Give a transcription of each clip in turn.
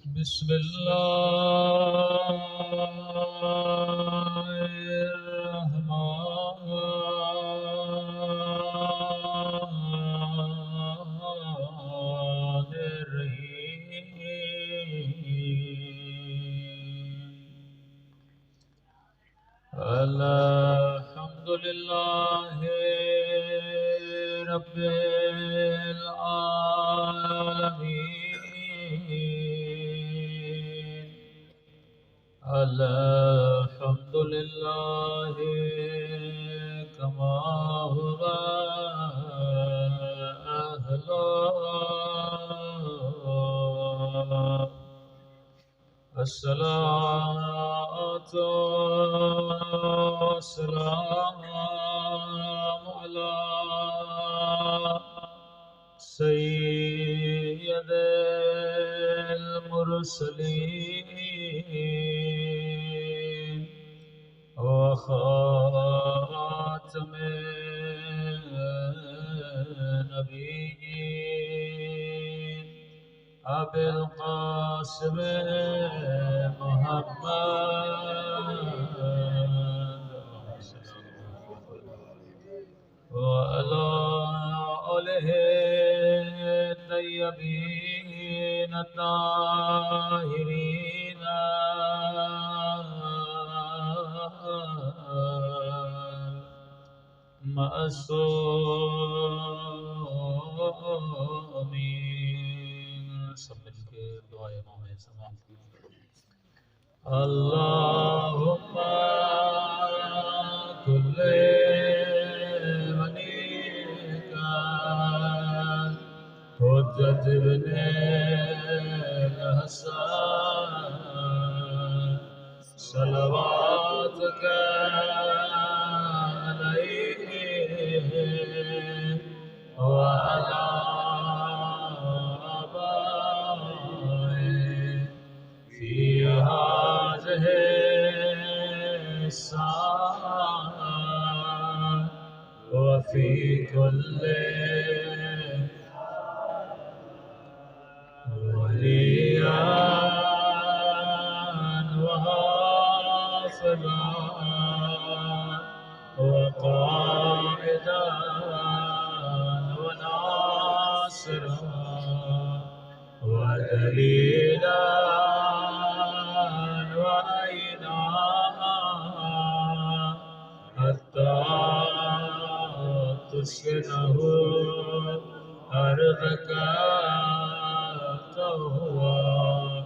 بسم الله الرحمن الرحيم الحمد لله رب العالمين الحمد لله كما هو أهله الصلاة والسلام على سيد المرسلين وخاتم النبيين أبي القاسم محمد وعلى آله الطيبين الطاهرين معصومين سب مل کے دعائیں مانگیں سماعت اللهم كل وليك حجة ابن الحسن صلواتك عليه وعلى آبائه في هذه الساعة وفي كل وليا وحافظا وقائدا وناصرا ودليلا وعينا حتى تسكنه أرضك طوعا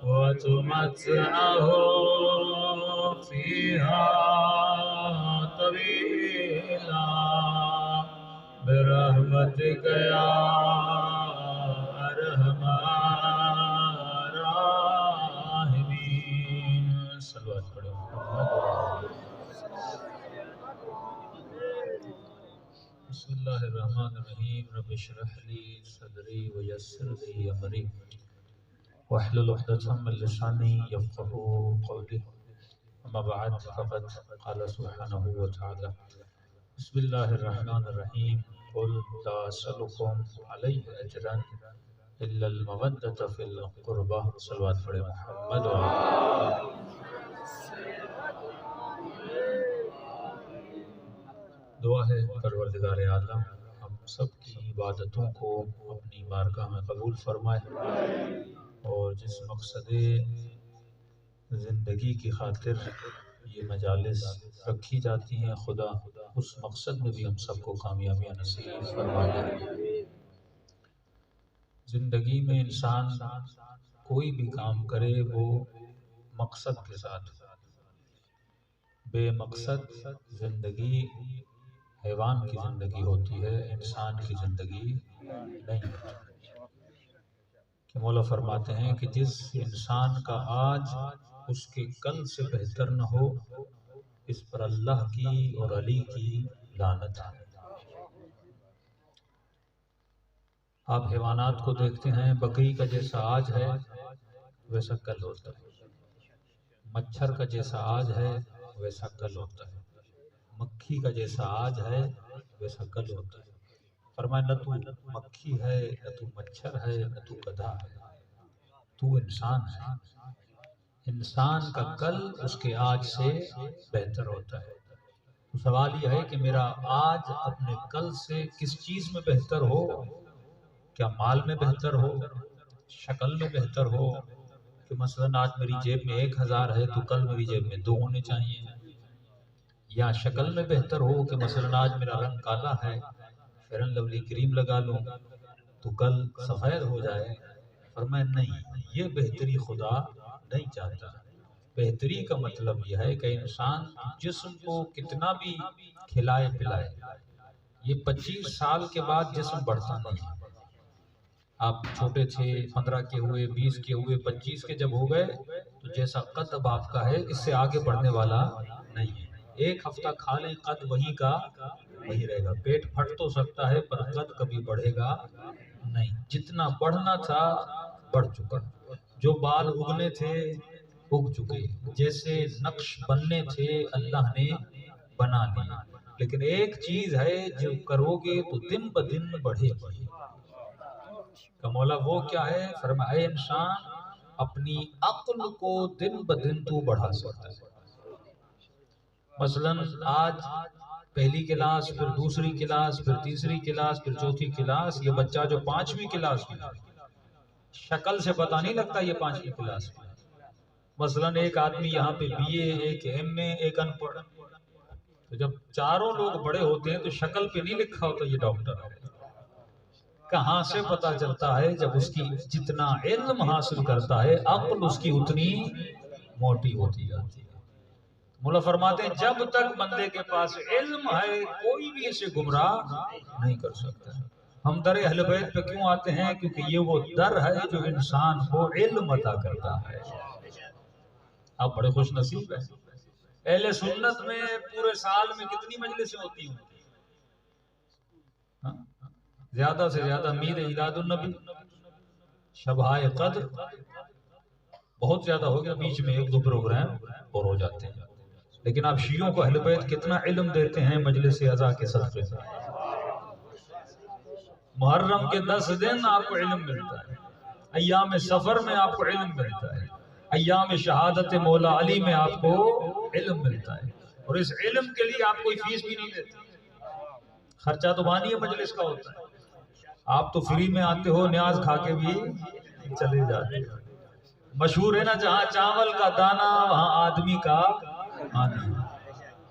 وتمتعه فيها طويلا برحمتك يا أرحم الراحمين صلوات پڑھو بسم اللہ الرحمن الرحیم رب اشرح لي صدری ويسر لي امری واحلل عقدة من لساني يفقهوا قولي اما بعد فقد قال سبحانه وتعالى بسم الله الرحمن الرحيم قل لا أسألكم عليه أجرا إلا المودة في القربى صلوات پڑھے محمد دعا ہے پروردگار عالم ہم سب کی عبادتوں کو اپنی بارگاہ میں قبول فرمائے اور جس مقصد زندگی کی خاطر یہ مجالس رکھی جاتی ہیں خدا اس مقصد میں بھی ہم سب کو کامیابیاں نصیب فرمائے۔ زندگی میں انسان کوئی بھی کام کرے وہ مقصد کے ساتھ، بے مقصد زندگی حیوان کی زندگی ہوتی ہے، انسان کی زندگی نہیں ہوتی۔ کہ مولا فرماتے ہیں کہ جس انسان کا آج اس کے کل سے بہتر نہ ہو اس پر اللہ کی اور علی کی لعنت ہے۔ آپ حیوانات کو دیکھتے ہیں، بکری کا جیسا آج ہے ویسا کل ہوتا ہے، مچھر کا جیسا آج ہے ویسا کل ہوتا ہے، مکھی کا جیسا آج ہے ویسا کل ہوتا ہے۔ فرمایا نہ تو مکھی ہے، نہ تو مچھر ہے، نہ تو گدھا ہے، تو انسان ہے، انسان کا کل اس کے آج سے بہتر ہوتا ہے۔ تو سوال یہ ہے کہ میرا آج اپنے کل سے کس چیز میں بہتر ہو؟ کیا مال میں بہتر ہو، شکل میں بہتر ہو، کہ مثلا آج میری جیب میں 1000 ہے تو کل میری جیب میں 2 ہونے چاہیے، یا شکل میں بہتر ہو کہ مثلا آج میرا رنگ کالا ہے، فیئر اینڈ لولی کریم لگا لوں تو کل سفید ہو جائے۔ فرمایا نہیں، یہ بہتری خدا نہیں چاہتا۔ بہتری کا مطلب یہ ہے کہ انسان جسم کو کتنا بھی کھلائے پلائے، یہ 25 سال کے بعد جسم بڑھتا نہیں ہے۔ آپ چھوٹے تھے، 15 کے ہوئے، 20 کے ہوئے، 25 کے جب ہو گئے تو جیسا قد اب آپ کا ہے اس سے آگے بڑھنے والا نہیں ہے۔ ایک ہفتہ کھا لیں قد وہی کا وہی رہے گا، پیٹ پھٹ تو سکتا ہے پر قد کبھی بڑھے گا نہیں۔ جتنا بڑھنا تھا بڑھ چکا، جو بال اگنے تھے اگ چکے، جیسے نقش بننے تھے اللہ نے بنا لیے۔ لیکن ایک چیز ہے جو کرو گے تو دن بدن بڑھے گی، کہ مولا وہ کیا ہے؟ فرمایا اے انسان اپنی عقل کو دن بدن تو بڑھا سکتا ہے۔ مثلا آج پہلی کلاس، پھر دوسری کلاس، پھر تیسری کلاس، پھر چوتھی کلاس، یہ بچہ جو 5ویں کلاس میں شکل سے پتہ نہیں لگتا یہ 5ویں کلاس میں۔ مثلا ایک آدمی یہاں پہ بی اے، ایک ایم اے، ایک ان پڑھ، تو جب چاروں لوگ بڑے ہوتے ہیں تو شکل پہ نہیں لکھا ہوتا یہ ڈاکٹر ہے۔ کہاں سے پتہ چلتا ہے؟ جب اس کی جتنا علم حاصل کرتا ہے عقل اس کی اتنی موٹی ہوتی جاتی ہے۔ مولا فرماتے ہیں جب تک بندے کے پاس علم ہے کوئی بھی اسے گمراہ نہیں کر سکتا۔ ہم در اہل بیت پہ کیوں آتے ہیں؟ کیونکہ یہ وہ در ہے جو انسان کو علم عطا کرتا ہے۔ آپ بڑے خوش نصیب ہیں۔ اہل سنت میں پورے سال میں کتنی مجلسیں ہوتی ہیں؟ زیادہ سے زیادہ میر میلاد النبی، شبہائے قدر، بہت زیادہ ہو گیا، بیچ میں 1-2 پروگرام اور ہو جاتے ہیں۔ لیکن آپ شیعوں کو اہل بیت کتنا علم دیتے ہیں مجلس عزا کے صدقے سے۔ محرم کے 10 دن آپ کو علم ملتا ہے، ایام سفر میں آپ کو علم ملتا ہے، ایام شہادت مولا علی میں آپ کو علم ملتا ہے، اور اس علم کے لیے آپ کوئی فیس بھی نہیں دیتے۔ خرچہ تو بانی مجلس کا ہوتا ہے، آپ تو فری میں آتے ہو، نیاز کھا کے بھی چلے جاتے ہو۔ مشہور ہے نا جہاں چاول کا دانہ وہاں آدمی کا آنا،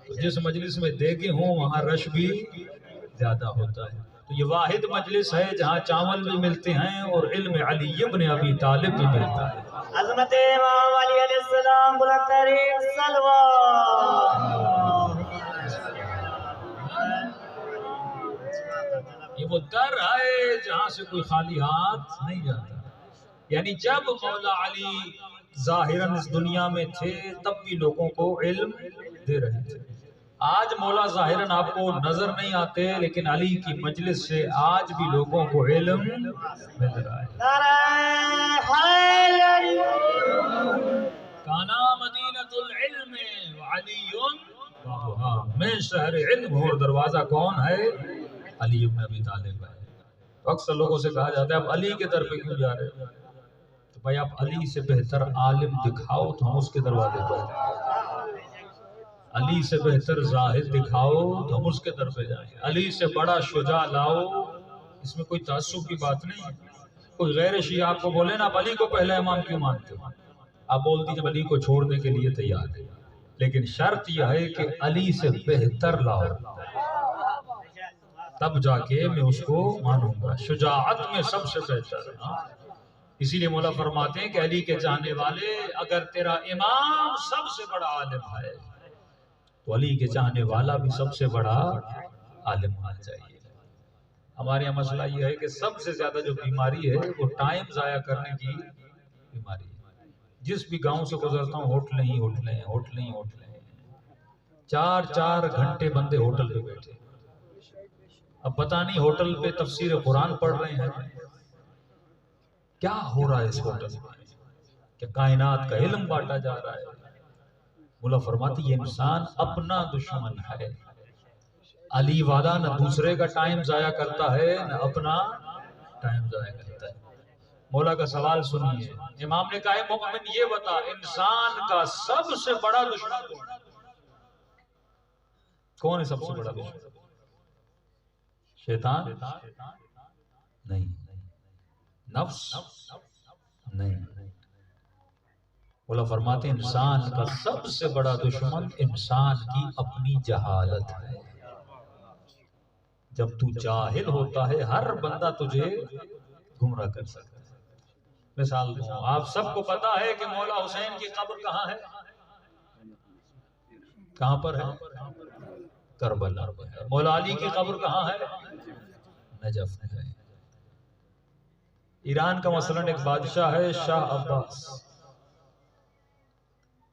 تو جس مجلس میں دیگے ہوں وہاں رش بھی زیادہ ہوتا ہے۔ تو یہ واحد مجلس ہے جہاں چاول بھی ملتے ہیں اور علم علی ابن ابی طالب بھی ملتا ہے۔ عظمت امام علی علیہ السلام بلند ترین صلوات۔ یہ وہ در ہے جہاں سے کوئی خالی ہاتھ نہیں جاتا۔ یعنی جب مولا علی ظاہراً اس دنیا میں تھے تب بھی لوگوں کو علم دے رہے تھے۔ آج مولا ظاہراً آپ کو نظر نہیں آتے لیکن علی کی مجلس سے آج بھی لوگوں کو علم مل رہا ہے۔ کانا مدینۃ العلم وعلی بابھا، میں شہر علم ہوں اور دروازہ کون ہے؟ علی ابن ابی طالب ہے۔ تو اکثر لوگوں سے کہا جاتا ہے آپ علی کے در پہ کیوں جا رہے ہو؟ تو بھائی آپ علی سے بہتر عالم دکھاؤ تو ہم اس کے دروازے پر جائیں، علی سے بہتر زاہد دکھاؤ تو ہم اس کے در پہ جائیں، علی سے بڑا شجاع لاؤ۔ اس میں کوئی تعصب کی بات نہیں ہے۔ کوئی غیر شیعہ آپ کو بولے نا آپ علی کو پہلا امام کیوں مانتے ہو، آپ بول دیجئے علی کو چھوڑنے کے لیے تیار ہے، لیکن شرط یہ ہے کہ علی سے بہتر لاؤ، تب جا کے میں اس کو مانوں گا۔ شجاعت میں سب سے بہتر ہے۔ اسی لیے مولا فرماتے ہیں کہ علی کے چاہنے والے اگر تیرا امام سب سے بڑا عالم ہے تو علی کے چاہنے والا بھی سب سے بڑا عالم ہونا چاہیے۔ ہمارے یہاں مسئلہ یہ ہے کہ سب سے زیادہ جو بیماری ہے وہ ٹائم ضائع کرنے کی بیماری ہے۔ جس بھی گاؤں سے گزرتا ہوں ہوٹلیں ہی ہوٹلیں ہیں، ہوٹلیں ہی ہوٹلیں ہیں، 4-4 گھنٹے بندے ہوٹل پہ بیٹھے۔ اب پتہ نہیں ہوٹل پہ تفسیر قرآن پڑھ رہے ہیں، کیا ہو رہا ہے اس ہوٹل میں، کہ کائنات کا علم بانٹا جا رہا ہے۔ مولا فرماتی یہ انسان اپنا دشمن ہے۔ علی والا نہ دوسرے کا ٹائم ضائع کرتا ہے نہ اپنا ٹائم ضائع کرتا ہے۔ مولا کا سوال سنیے. امام نے کہا مومن یہ بتا انسان کا سب سے بڑا دشمن کون ہے؟ سب سے بڑا دشمن شیطان نہیں، نفس نہیں. مولا فرماتے ہیں انسان کا سب سے بڑا دشمن انسان کی اپنی جہالت ہے. جب تو جاہل ہوتا ہے ہر بندہ تجھے گمراہ کر سکتا ہے. مثال دوں، آپ سب کو پتا ہے کہ مولا حسین کی قبر کہاں ہے؟ کہاں پر ہے؟ کربلا میں ہے. مولا علی کی قبر کہاں ہے؟ نجف میں ہے. ایران کا مثلاً ایک بادشاہ ہے شاہ عباس،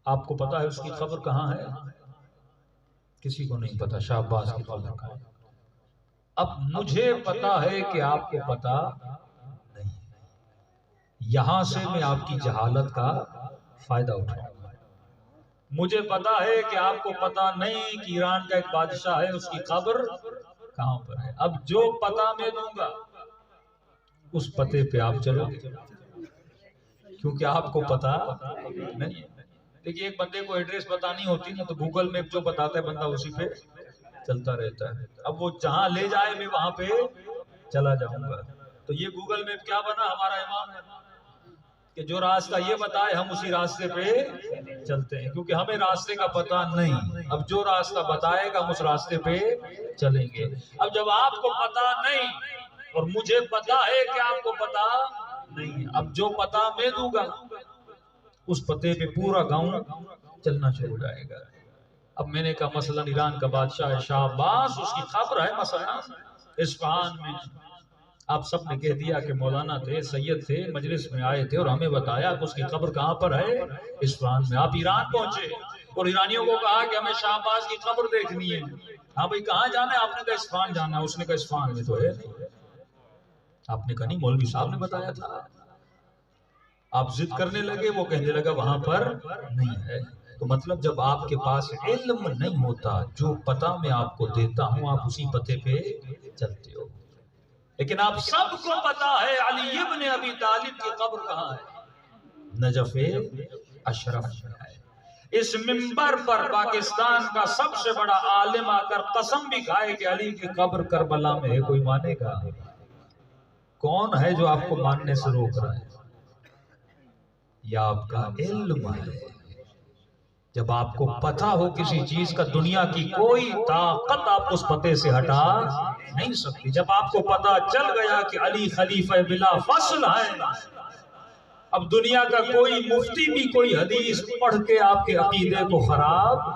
آپ کو پتا ہے اس کی قبر کہاں ہے؟ کسی کو نہیں پتا شاہ عباس کی قبر کہاں ہے. اب مجھے پتا ہے کہ آپ کو پتا نہیں. یہاں سے میں آپ کی جہالت کا فائدہ اٹھاؤں گا. مجھے پتا ہے کہ آپ کو پتا نہیں کہ ایران کا ایک بادشاہ ہے اس کی قبر کہاں پر ہے. اب جو پتا میں دوں گا اس پتے پہ آپ چلو گے کیونکہ آپ کو پتا نہیں. دیکھیے ایک بندے کو ایڈریس بتانی ہوتی نا تو گوگل میپ جو بتاتا ہے بندہ اسی پہ چلتا رہتا ہے. اب وہ جہاں لے جائے میں وہاں پہ چلا جاؤں گا. تو یہ گوگل میپ کیا بنا؟ ہمارا امام ہے کہ جو راستہ یہ بتائے ہم اسی راستے پہ چلتے ہیں کیونکہ ہمیں راستے کا پتہ نہیں. اب جو راستہ بتائے گا ہم اس راستے پہ چلیں گے. اب جب آپ کو پتہ نہیں اور مجھے پتا ہے کہ آپ کو پتا نہیں، اب جو پتا میں دوں گا اس پتے پہ پورا گاؤں چلنا شروع ہو جائے گا. اب میں نے کہا مثلا ایران کا بادشاہ ہے شاہ عباس، اس کی قبر ہے مثلا اصفہان میں. آپ سب نے کہہ دیا کہ مولانا تھے، سید تھے، مجلس میں آئے تھے اور ہمیں بتایا کہ اس کی قبر کہاں پر ہے؟ اصفہان میں. آپ ایران پہنچے اور ایرانیوں کو کہا کہ ہمیں شاہ عباس کی قبر دیکھنی ہے. ہاں بھائی کہاں جانا ہے؟ آپ نے کہا اصفہان جانا ہے. اس نے کہا اصفہان میں تو ہے نہیں. آپ نے کہا نہیں مولوی صاحب نے بتایا تھا. آپ ضد کرنے لگے، وہ کہنے لگا وہاں پر نہیں ہے. تو مطلب جب آپ کے پاس علم نہیں ہوتا، جو پتہ میں آپ کو دیتا ہوں آپ اسی پتے پہ چلتے ہو. لیکن آپ سب کو پتا ہے علی ابن ابی طالب کی قبر کہاں ہے؟ نجف اشرف میں ہے. اس منبر پر پاکستان کا سب سے بڑا عالم آ کر قسم بھی کھائے کہ علی کی قبر کربلا میں ہے. کوئی مانے گا؟ کون ہے جو آپ کو ماننے سے روک رہا ہے؟ یا آپ کا علم ہے. جب آپ کو پتا ہو کسی چیز کا دنیا کی کوئی طاقت آپ اس پتے سے ہٹا نہیں سکتی. جب آپ کو پتا چل گیا کہ علی خلیفہ بلا فصل ہے، اب دنیا کا کوئی مفتی بھی کوئی حدیث پڑھ کے آپ کے عقیدے کو خراب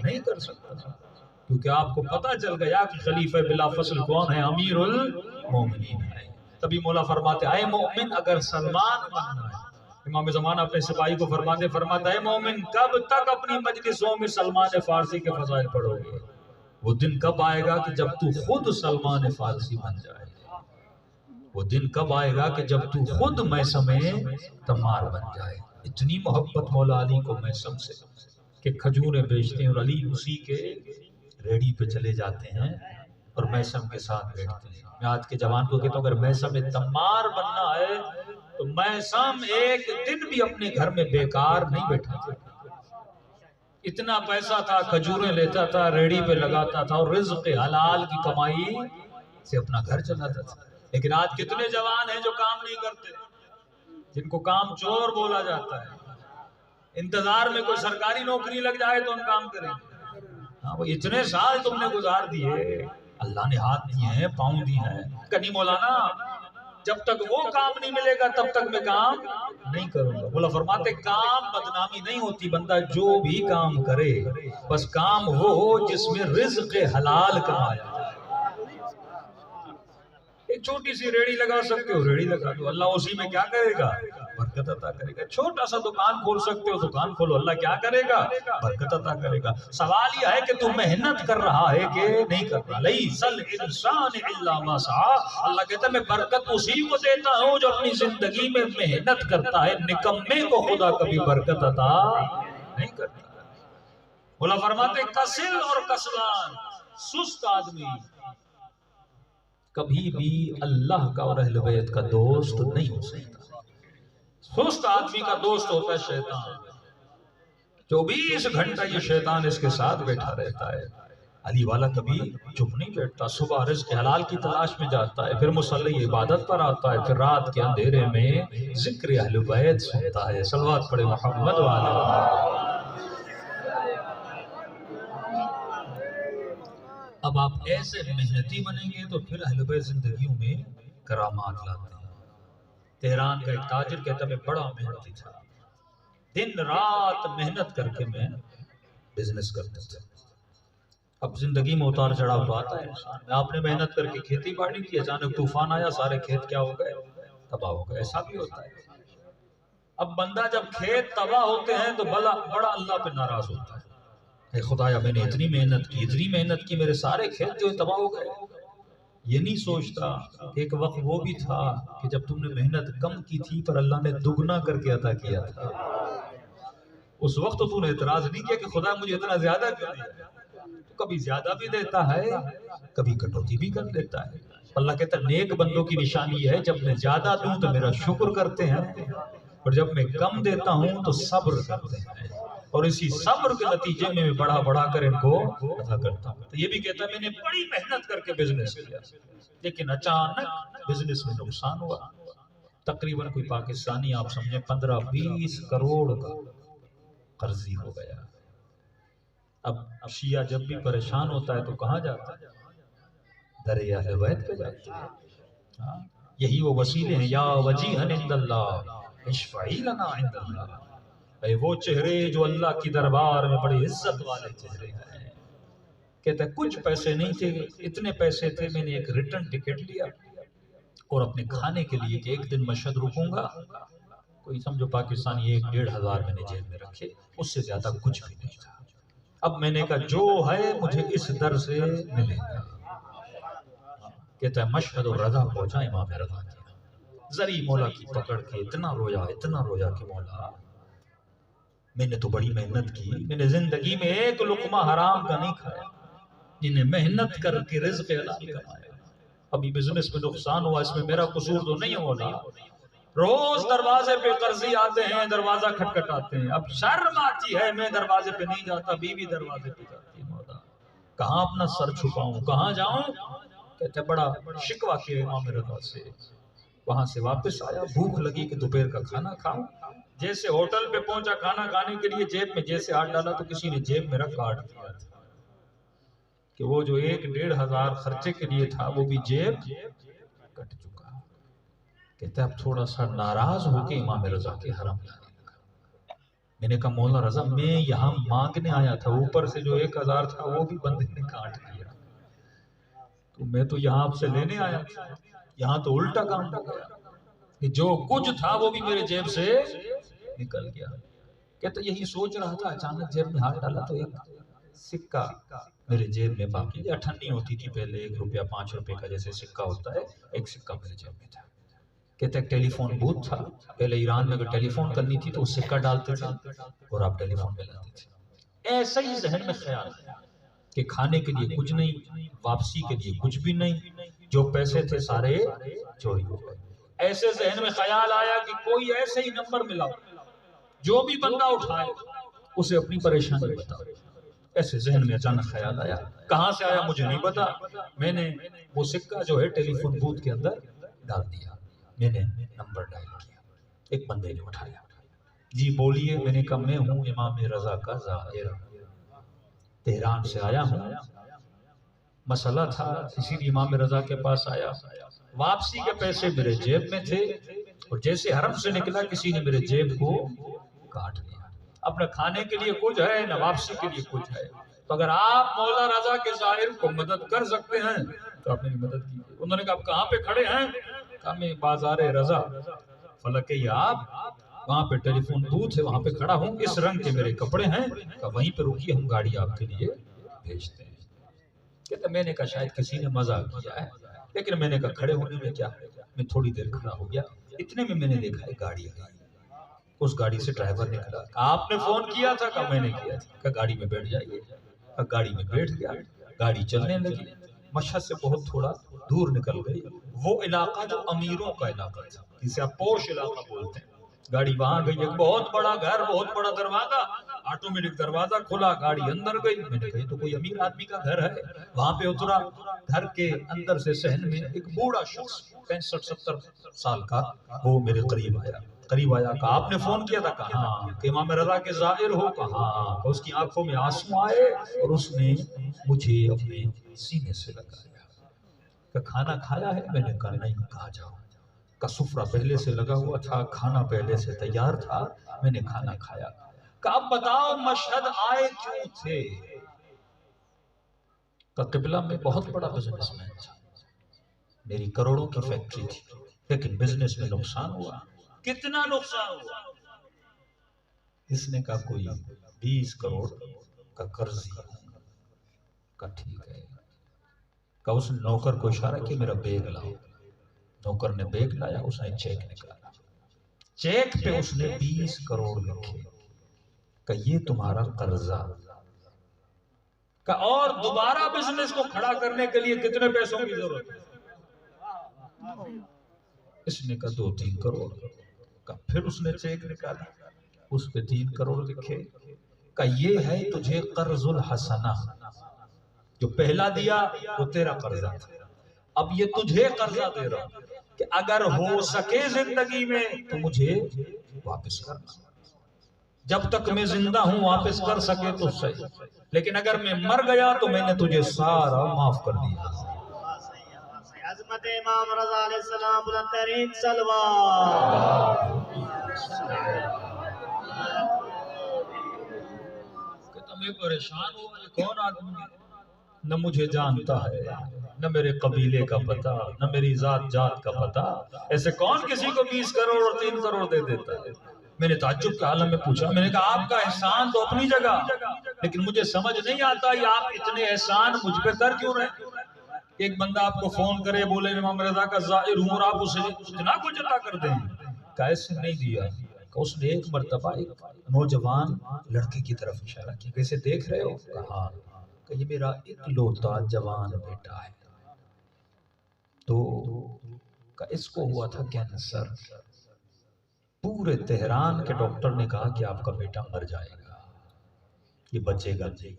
نہیں کر سکتا کیونکہ آپ کو پتا چل گیا کہ خلیفہ بلا فصل کون ہے؟ امیر المومنین ہے. تبھی مولا فرماتے اے مومن اگر سلمان بننا ہے، امام زمانہ اپنے سپاہی کو فرماتا ہے مومن کب تک اپنی مجلسوں میں سلمان فارسی کے فضائل پڑھو گے؟ وہ دن کب آئے گا کہ جب تو خود سلمان فارسی بن جائے. وہ دن کب آئے گا کہ جب تو خود میثم تمار بن جائے. اتنی محبت مولا علی کو میثم سے کہ کھجوریں بیچتے ہیں اور علی اسی کے ریڑی پہ چلے جاتے ہیں اور میثم کے ساتھ بیٹھتے ہیں. میں آج کے جوان کو کہتا ہوں اگر میثم تمار بننا ہے تو میثم ایک دن بھی اپنے گھر میں بیکار نہیں بیٹھا تھا. اتنا پیسہ تھا، کھجوریں لیتا تھا، ریڑی پہ لگاتا تھا اور رزق حلال کی کمائی سے اپنا گھر چلاتا تھا. لیکن آج کتنے جوان ہیں جو کام نہیں کرتے، جن کو کام چور بولا جاتا ہے. انتظار میں کوئی سرکاری نوکری لگ جائے تو ہم کام کریں گے. ہاں وہ اتنے سال تم نے گزار دیے، اللہ نے ہاتھ دیے ہیں، پاؤں دیے ہیں. کنی مولانا جب تک وہ کام نہیں ملے گا تب تک میں کام نہیں کروں گا. مولا فرماتے کام بدنامی نہیں ہوتی، بندہ جو بھی کام کرے بس کام وہ ہو جس میں رزق حلال کمایا. ایک چھوٹی سی ریڑی لگا سکتے ہو، ریڑی لگا دو، اللہ اسی میں کیا کرے گا؟ برکت عطا کرے گا. چھوٹا سا دکان کھول سکتے ہو، دکان کھولو، اللہ کیا کرے گا؟ برکت عطا کرے گا. سوال یہ ہے کہ تو محنت کر رہا ہے کہ نہیں کر رہا. لیس الانسان الا ما سعى. اللہ کہتا ہے میں برکت اسی کو دیتا ہوں جو اپنی زندگی میں محنت کرتا ہے. نکمے کو خدا کبھی برکت عطا نہیں کرتا. مولا فرماتے کسل اور کسلان، سست آدمی کبھی بھی اللہ کا اور اہل بیت کا دوست نہیں ہو سکتا. سست آدمی کا دوست ہوتا ہے شیطان، 24 گھنٹہ یہ شیطان اس کے ساتھ بیٹھا رہتا ہے۔ علی والا کبھی چپ نہیں بیٹھتا، صبح رزق حلال کی تلاش میں جاتا ہے، پھر مصلی عبادت پر آتا ہے، پھر رات کے اندھیرے میں ذکر اہل بیت سنتا ہے۔ صلوات پڑھے محمد والے۔ اب آپ ایسے محنتی بنیں گے تو پھر اہل بیت زندگیوں میں کرامات لاتے ہیں۔ تہران کا ایک تاجر کہتا میں بڑا محنتی تھا، دن رات محنت کر کے میں بزنس کرتا تھا۔ اب زندگی میں اتار چڑھاؤ تو آتا ہے انسان میں، آپ نے محنت کر کے کھیتی باڑی کی، اچانک طوفان آیا، سارے کھیت کیا ہو گئے؟ تباہ ہو گئے۔ ایسا بھی ہوتا ہے۔ اب بندہ جب کھیت تباہ ہوتے ہیں تو بڑا اللہ پہ ناراض ہوتا ہے، اے خدایا میں نے اتنی محنت کی، میرے سارے کھیت جو تباہ ہو گئے۔ یہ نہیں سوچتا کہ ایک وقت وہ بھی تھا کہ جب تم نے محنت کم کی تھی پر اللہ نے دگنا کر کے عطا کیا تھا۔ اس وقت تو نے اعتراض نہیں کیا کہ خدا مجھے اتنا زیادہ کیوں دیا؟ تو کبھی زیادہ بھی دیتا ہے، کبھی کٹوتی بھی کر دیتا ہے۔ اللہ کہتا ہے نیک بندوں کی نشانی ہے جب میں زیادہ دوں تو میرا شکر کرتے ہیں، اور جب میں کم دیتا ہوں تو صبر کرتے ہیں، اور اسی صبر کے نتیجے میں بڑھا کر ان کو عطا کرتا ہوں۔ تو یہ بھی کہتا ہے میں نے بڑی محنت کر کے بزنس کیا، لیکن اچانک بزنس میں نقصان ہوا۔ تقریباً کوئی پاکستانی آپ سمجھیں 15-20 کروڑ کا قرضی ہو گیا۔ اب شیعہ جب بھی پریشان ہوتا ہے تو کہاں جاتا ہے؟ در اہل بیت پہ جاتا ہے۔ یہی وہ وسیلے ہیں، یا وجیہن عند اللہ اشفعی لنا عند اللہ، اے وہ چہرے جو اللہ کی دربار میں بڑی عزت والے چہرے ہیں۔ کہتا ہے کچھ پیسے نہیں تھے، اتنے پیسے تھے میں نے ایک ریٹرن ٹکٹ لیا اور اپنے کھانے کے لیے کہ ایک دن مشہد رکوں گا، کوئی سمجھو پاکستانی 1-1.5 ہزار میں نے جیب میں رکھے، اس سے زیادہ کچھ بھی نہیں تھا۔ اب میں نے کہا جو ہے مجھے اس در سے ملے گا۔ کہتا ہے مشہد و رضا پہنچا امام رضا کے، زری مولا کی پکڑ کے اتنا رویا کہ مولا میں نے تو بڑی محنت کی، میں نے زندگی میں ایک لقمہ حرام کا نہیں کھایا، جنہیں محنت کر کے رزق حلال کمایا، ابھی بزنس میں نقصان ہوا، اس میں میرا قصور تو نہیں ہے مولا۔ روز دروازے پہ قرضی آتے ہیں، دروازہ کھٹکھٹاتے ہیں، اب شرم آتی ہے، میں دروازے پہ نہیں جاتا، بیوی دروازے پہ جاتی ہے، مولا کہاں اپنا سر چھپاؤں، کہاں جاؤں؟ کہتے بڑا شکوہ کیا امام رضا سے، وہاں سے واپس آیا، بھوک لگی کہ دوپہر کا کھانا کھاؤں، جیسے ہوٹل پہ پہنچا کھانا کھانے کے لیے جیب میں جیسے ہاتھ ڈالا تو کسی نے جیب میرا کاٹ دیا تھا، کہ وہ جو 1-1.5 ہزار خرچے کے لیے تھا وہ بھی جیب کٹ چکا۔ کہتا ہے اب تھوڑا سا ناراض ہو کے امام رضا کے حرم جانے لگا۔ میں نے کہا مولا رضا میں یہاں مانگنے آیا تھا، اوپر سے جو 1 ہزار تھا وہ بھی بندے نے کاٹ دیا، تو میں تو یہاں آپ سے لینے آیا تھا، یہاں تو الٹا کام ہو گیا کہ جو کچھ تھا وہ بھی میرے جیب سے نکل گیا۔ کہتا یہی سوچ رہا تھا، اچانک جیب میں ہاتھ ڈالا تو ایک سکہ میرے جیب میں باقی، 98 ہوتی تھی پہلے، 1 روپیہ 5 روپے کا جیسے سکہ ہوتا ہے، ایک سکہ میرے جیب میں تھا۔ کہتا ہے ٹیلی فون بوتھ تھا، پہلے ایران میں اگر ٹیلی فون کرنی تھی تو اس سکہ ڈالتے تھے اور آپ ٹیلی فون میں لاتے تھے۔ ایسا ہی ذہن میں خیال ہے کہ کھانے کے لیے کچھ نہیں، واپسی کے لیے کچھ بھی نہیں، جو پیسے تھے سارے چوری ہو گئے۔ ایسے ذہن میں خیال آیا کہ کوئی ایسے ہی نمبر ملا جو بھی بندہ اٹھائے اسے اپنی پریشانی بتاؤ۔ ایسے ذہن میں اچانک خیال آیا، کہاں سے آیا مجھے نہیں پتا، میں نے وہ سکہ جو ہے ٹیلی فون بوتھ کے اندر ڈال دیا، میں نے نمبر ڈائل کیا، ایک بندے نے اٹھایا، جی بولیے، میں نے کہا میں ہوں امام رضا کا زائر، تہران سے آیا ہوں، مسئلہ تھا اسی لیے امام رضا کے پاس آیا، واپسی کے پیسے میرے جیب میں تھے اور جیسے حرم سے نکلا کسی نے میرے جیب کو کاٹ لیا، اپنے کھانے کے لیے کچھ ہے نہ واپسی کے لیے کچھ ہے، تو اگر آپ مولا رضا کے زائر کو مدد کر سکتے ہیں تو آپ میری مدد کیجیے۔ انہوں نے کہا آپ کہاں پہ کھڑے ہیں؟ کہا میں بازار رضا فلک یاب، وہاں پہ ٹیلی فون بوتھ ہے وہاں پہ کھڑا ہوں، اس رنگ کے میرے کپڑے ہیں، کہا وہیں پہ رکیے ہم گاڑی آپ کے لیے بھیجتے ہیں۔ کہتا میں نے کہا شاید کسی نے مزاق کیا ہے، لیکن میں نے کہا کھڑے ہونے میں کیا ہے، میں تھوڑی دیر کھڑا ہو گیا، اتنے میں نے دیکھا ہے گاڑی آئی، اس گاڑی سے ڈرائیور نکلا، کہا آپ نے فون کیا تھا؟ کہا میں نے کیا تھا، کہا گاڑی میں بیٹھ جائیے، کہا گاڑی میں بیٹھ گیا، گاڑی چلنے لگی، مشہد سے بہت تھوڑا دور نکل گئی، وہ علاقہ جو امیروں کا علاقہ تھا، جسے آپ پوش علاقہ بولتے ہیں، گاڑی وہاں گئی، ایک بہت بڑا گھر، بہت بڑا دروازہ، آٹومیٹک دروازہ کھلا، گاڑی اندر گئی۔ میں نے کہا تو کوئی امیر آدمی کا گھر ہے۔ وہاں پہ اترا، گھر کے اندر سے صحن میں ایک بوڑھا شخص 65-70 سال کا وہ میرے قریب آیا کہا آپ نے فون کیا تھا؟ کہا ہاں۔ کہ امام رضا کے زائر ہو؟ کہا ہاں۔ کہ اس کی آنکھوں میں آنسو آئے اور اس نے مجھے اپنے سینے سے لگایا کہ کھانا کھایا ہے؟ میں نے کہا نہیں۔ کہا جاؤ۔ کا سفرہ پہلے سے لگا ہوا تھا، کھانا پہلے سے تیار تھا، میں نے کھانا کھایا۔ کہ اب بتاؤ مشہد آئے کیوں تھے؟ کہ قبلہ میں بہت بڑا بزنس مین تھا، میری کروڑوں کی فیکٹری تھی، لیکن بزنس میں نقصان ہوا۔ کتنا نقصان ہوا؟ اس نے کہا کوئی 20 کروڑ کا قرض دیا۔ کہا ٹھیک ہے۔ کہ اس نوکر کو اشارہ کیا میرا بیگ لاؤ۔ نوکر نے بیگ لایا، اس نے چیک نکالا، چیک پہ اس نے 20 کروڑ لکھے کہ یہ تمہارا قرضہ۔ کہ اور دوبارہ بزنس کو کھڑا کرنے کے لیے کتنے پیسوں کی ضرورت ہے؟ اس نے کہا 2-3 کروڑ۔ کہ پھر اس نے چیک نکالا، اس پہ 3 کروڑ لکھے کہ یہ ہے تجھے قرض الحسنہ، جو پہلا دیا وہ تیرا قرضہ تھا، اب یہ تجھے قرضہ دے رہا ہوں کہ اگر ہو سکے زندگی میں تو مجھے واپس کرنا، جب تک میں زندہ ہوں واپس کر سکے تو صحیح، لیکن اگر میں مر گیا تو میں نے تجھے سارا معاف کر دیا۔ عظمت امام رضا علیہ السلام بلند ترین صلوات۔ کہ تمہیں پریشان ہو، یہ کون آدمی ہے؟ نہ مجھے جانتا ہے، نہ میرے قبیلے کا پتہ، نہ میری ذات جات کا پتہ، ایسے کون کسی کو 20 کروڑ اور 3 کروڑ دے دیتا ہے؟ میں نے تعجب کے عالم میں پوچھا، میں نے کہا آپ کا احسان تو اپنی جگہ، لیکن مجھے سمجھ نہیں آتا یہ آپ اتنے احسان مجھ پہ کر کیوں رہے؟ ایک بندہ آپ کو فون کرے بولے امام رضا کا زائر ہوں اور آپ اسے اتنا کچھ عطا کر دیں، کیسے نہیں دیا؟ کہ اس نے ایک مرتبہ ایک نوجوان لڑکے کی طرف اشارہ کیا، کیسے دیکھ رہے ہو؟ کہا کہ یہ میرا اکلوتا جوان بیٹا ہے، تو کہ اس کو ہوا تھا کینسر، پورے تہران کے ڈاکٹر نے کہا کہ آپ کا بیٹا مر جائے گا، یہ بچے گا نہیں۔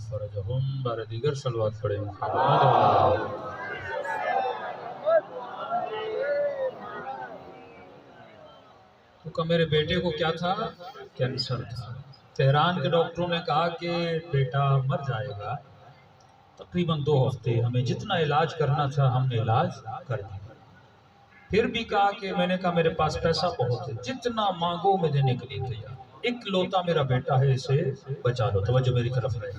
فرجہم بار دیگر صلوات پڑھیں۔ تو کہ میرے بیٹے کو کیا تھا؟ کینسر تھا، تہران کے ڈاکٹروں نے کہا کہ بیٹا مر جائے گا، تقریباً 2 ہفتے ہمیں جتنا علاج کرنا تھا ہم نے علاج کر دیا، پھر بھی کہا کہ میں نے کہا میرے پاس پیسہ بہت ہے، جتنا مانگو میں دینے کے لیے تیار، ایک لوتا میرا بیٹا ہے اسے بچا لو، توجہ میری طرف ہے،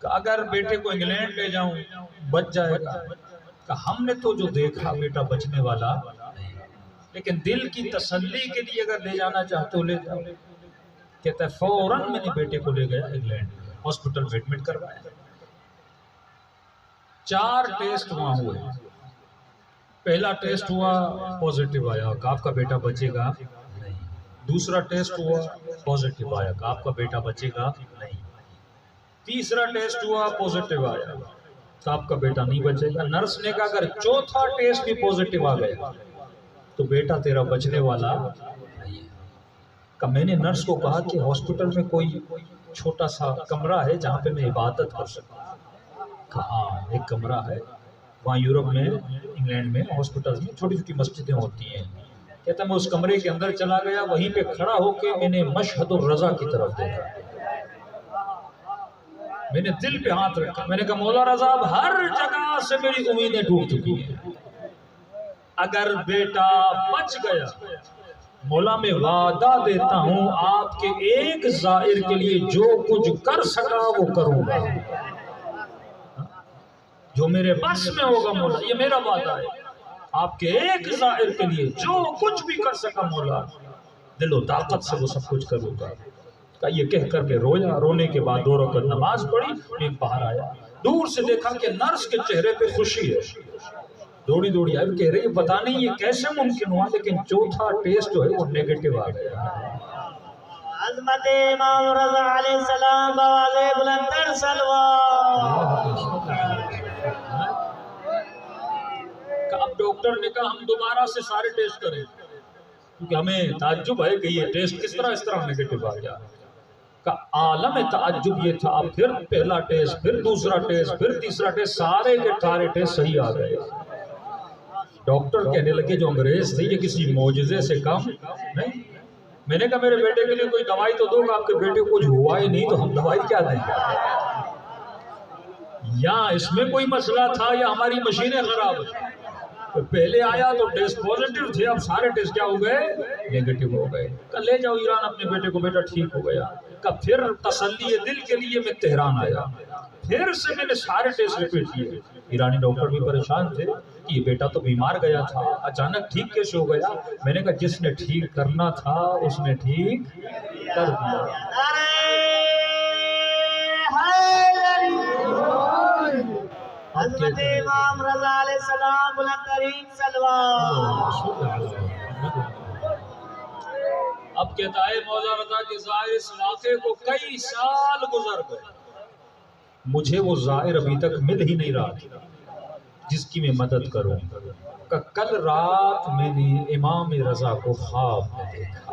کہ اگر بیٹے کو انگلینڈ لے جاؤں بچ جائے گا، کہ ہم نے تو جو دیکھا بیٹا بچنے والا نہیں، لیکن دل کی تسلی کے لیے اگر لے جانا چاہتے ہو لے جاؤ۔ کہتا ہے فوراً میں نے بیٹے کو لے گیا انگلینڈ، ہاسپٹل میں ایڈمٹ کروایا، 4 ٹیسٹ وہاں ہوئے، پہلا ٹیسٹ ہوا پوزیٹیو آیا کہ آپ کا بیٹا بچے گا نہیں، دوسرا ٹیسٹ ہوا پوزیٹیو آیا کہ آپ کا بیٹا بچے گا نہیں، تیسرا ٹیسٹ ہوا پوزیٹیو آیا کہ آپ کا بیٹا نہیں بچے گا۔ نرس نے کہا اگر چوتھا ٹیسٹ بھی پوزیٹیو آ گیا تو بیٹا تیرا بچنے والا نہیں ہے۔ کہ میں نے نرس کو کہا کہ ہاسپٹل میں کوئی چھوٹا سا کمرہ ہے جہاں پہ میں عبادت کر سکتا ہوں؟ کہا ایک کمرہ ہے وہاں یورپ میں انگلینڈ میں ہاسپٹلز میں چھوٹی چھوٹی مسجدیں ہوتی ہیں. کہتا میں اس کمرے کے اندر چلا گیا, وہیں پہ کھڑا ہو کے میں نے مشہد الرضا کی طرف دیکھا. میں نے دل پہ ہاتھ رکھا, میں نے کہا مولا رضا اب ہر جگہ سے میری امیدیں ٹوٹ چکی ہیں, اگر بیٹا بچ گیا مولا میں وعدہ دیتا ہوں آپ کے ایک زائر کے لیے جو کچھ کر سکا وہ کروں گا, جو میرے بس میں ہوگا مولا, یہ میرا وعدہ ہے, آپ کے ایک زائر کے لیے جو کچھ بھی کر سکا مولا دل و طاقت سے وہ سب کچھ کروں گا. کہ یہ کہہ کر کے رویا, رونے کے بعد 2 رکعت نماز پڑھی, میں باہر آیا, دور سے دیکھا کہ نرس کے چہرے پہ خوشی ہے, دوڑی دوڑی آئی, کہہ رہی پتہ نہیں یہ کیسے ممکن ہوا لیکن چوتھا ٹیسٹ جو ہے وہ نیگیٹو آ گیا. عظمت امام رضا علیہ السلام بواز بلندر سلوات. اب ڈاکٹر نے کہا ہم دوبارہ سے سارے ٹیسٹ کریں, کیونکہ ہمیں تعجب ہے کہ یہ ٹیسٹ کس طرح نیگیٹو آ گیا. کا عالم تعجب یہ تھا, پھر پہلا ٹیسٹ, پھر دوسرا ٹیسٹ, پھر تیسرا ٹیسٹ, سارے کے سارے ٹیسٹ صحیح آ گئے. ڈاکٹر کہنے لگے جو انگریز تھے یہ کسی معجزے سے کم نہیں. میں نے کہا میرے بیٹے کے لیے کوئی دوائی تو دو گا, آپ کے بیٹے کو کچھ ہوا ہی نہیں تو ہم دوائی کیا دیں گے؟ یا اس میں کوئی مسئلہ تھا یا ہماری مشینیں خراب ہیں. پہلے آیا تو ٹیسٹ پوزیٹیو تھے, اب سارے ٹیسٹ کیا ہو گئے؟ نیگیٹو ہو گئے. کہ لے جاؤ ایران اپنے بیٹے کو, بیٹا ٹھیک ہو گیا. کہ پھر تسلی دل کے لیے میں تہران آیا, پھر سے میں نے سارے ٹیسٹ ریپیٹ کیے. ایرانی ڈاکٹر بھی پریشان تھے کہ یہ بیٹا تو بیمار گیا تھا, اچانک ٹھیک کیسے ہو گیا؟ میں نے کہا جس نے ٹھیک کرنا تھا اس نے ٹھیک کر دیا. حضرت امام رضا علیہ السلام بلند ترین صلوات. اب کہتا ہے مولا رضا کے زائر اس واقعے کو کئی سال گزر گئے, مجھے وہ زائر ابھی تک مل ہی نہیں رہا تھا جس کی میں مدد کروں. کہ کل رات میں نے امام رضا کو خواب میں دیکھا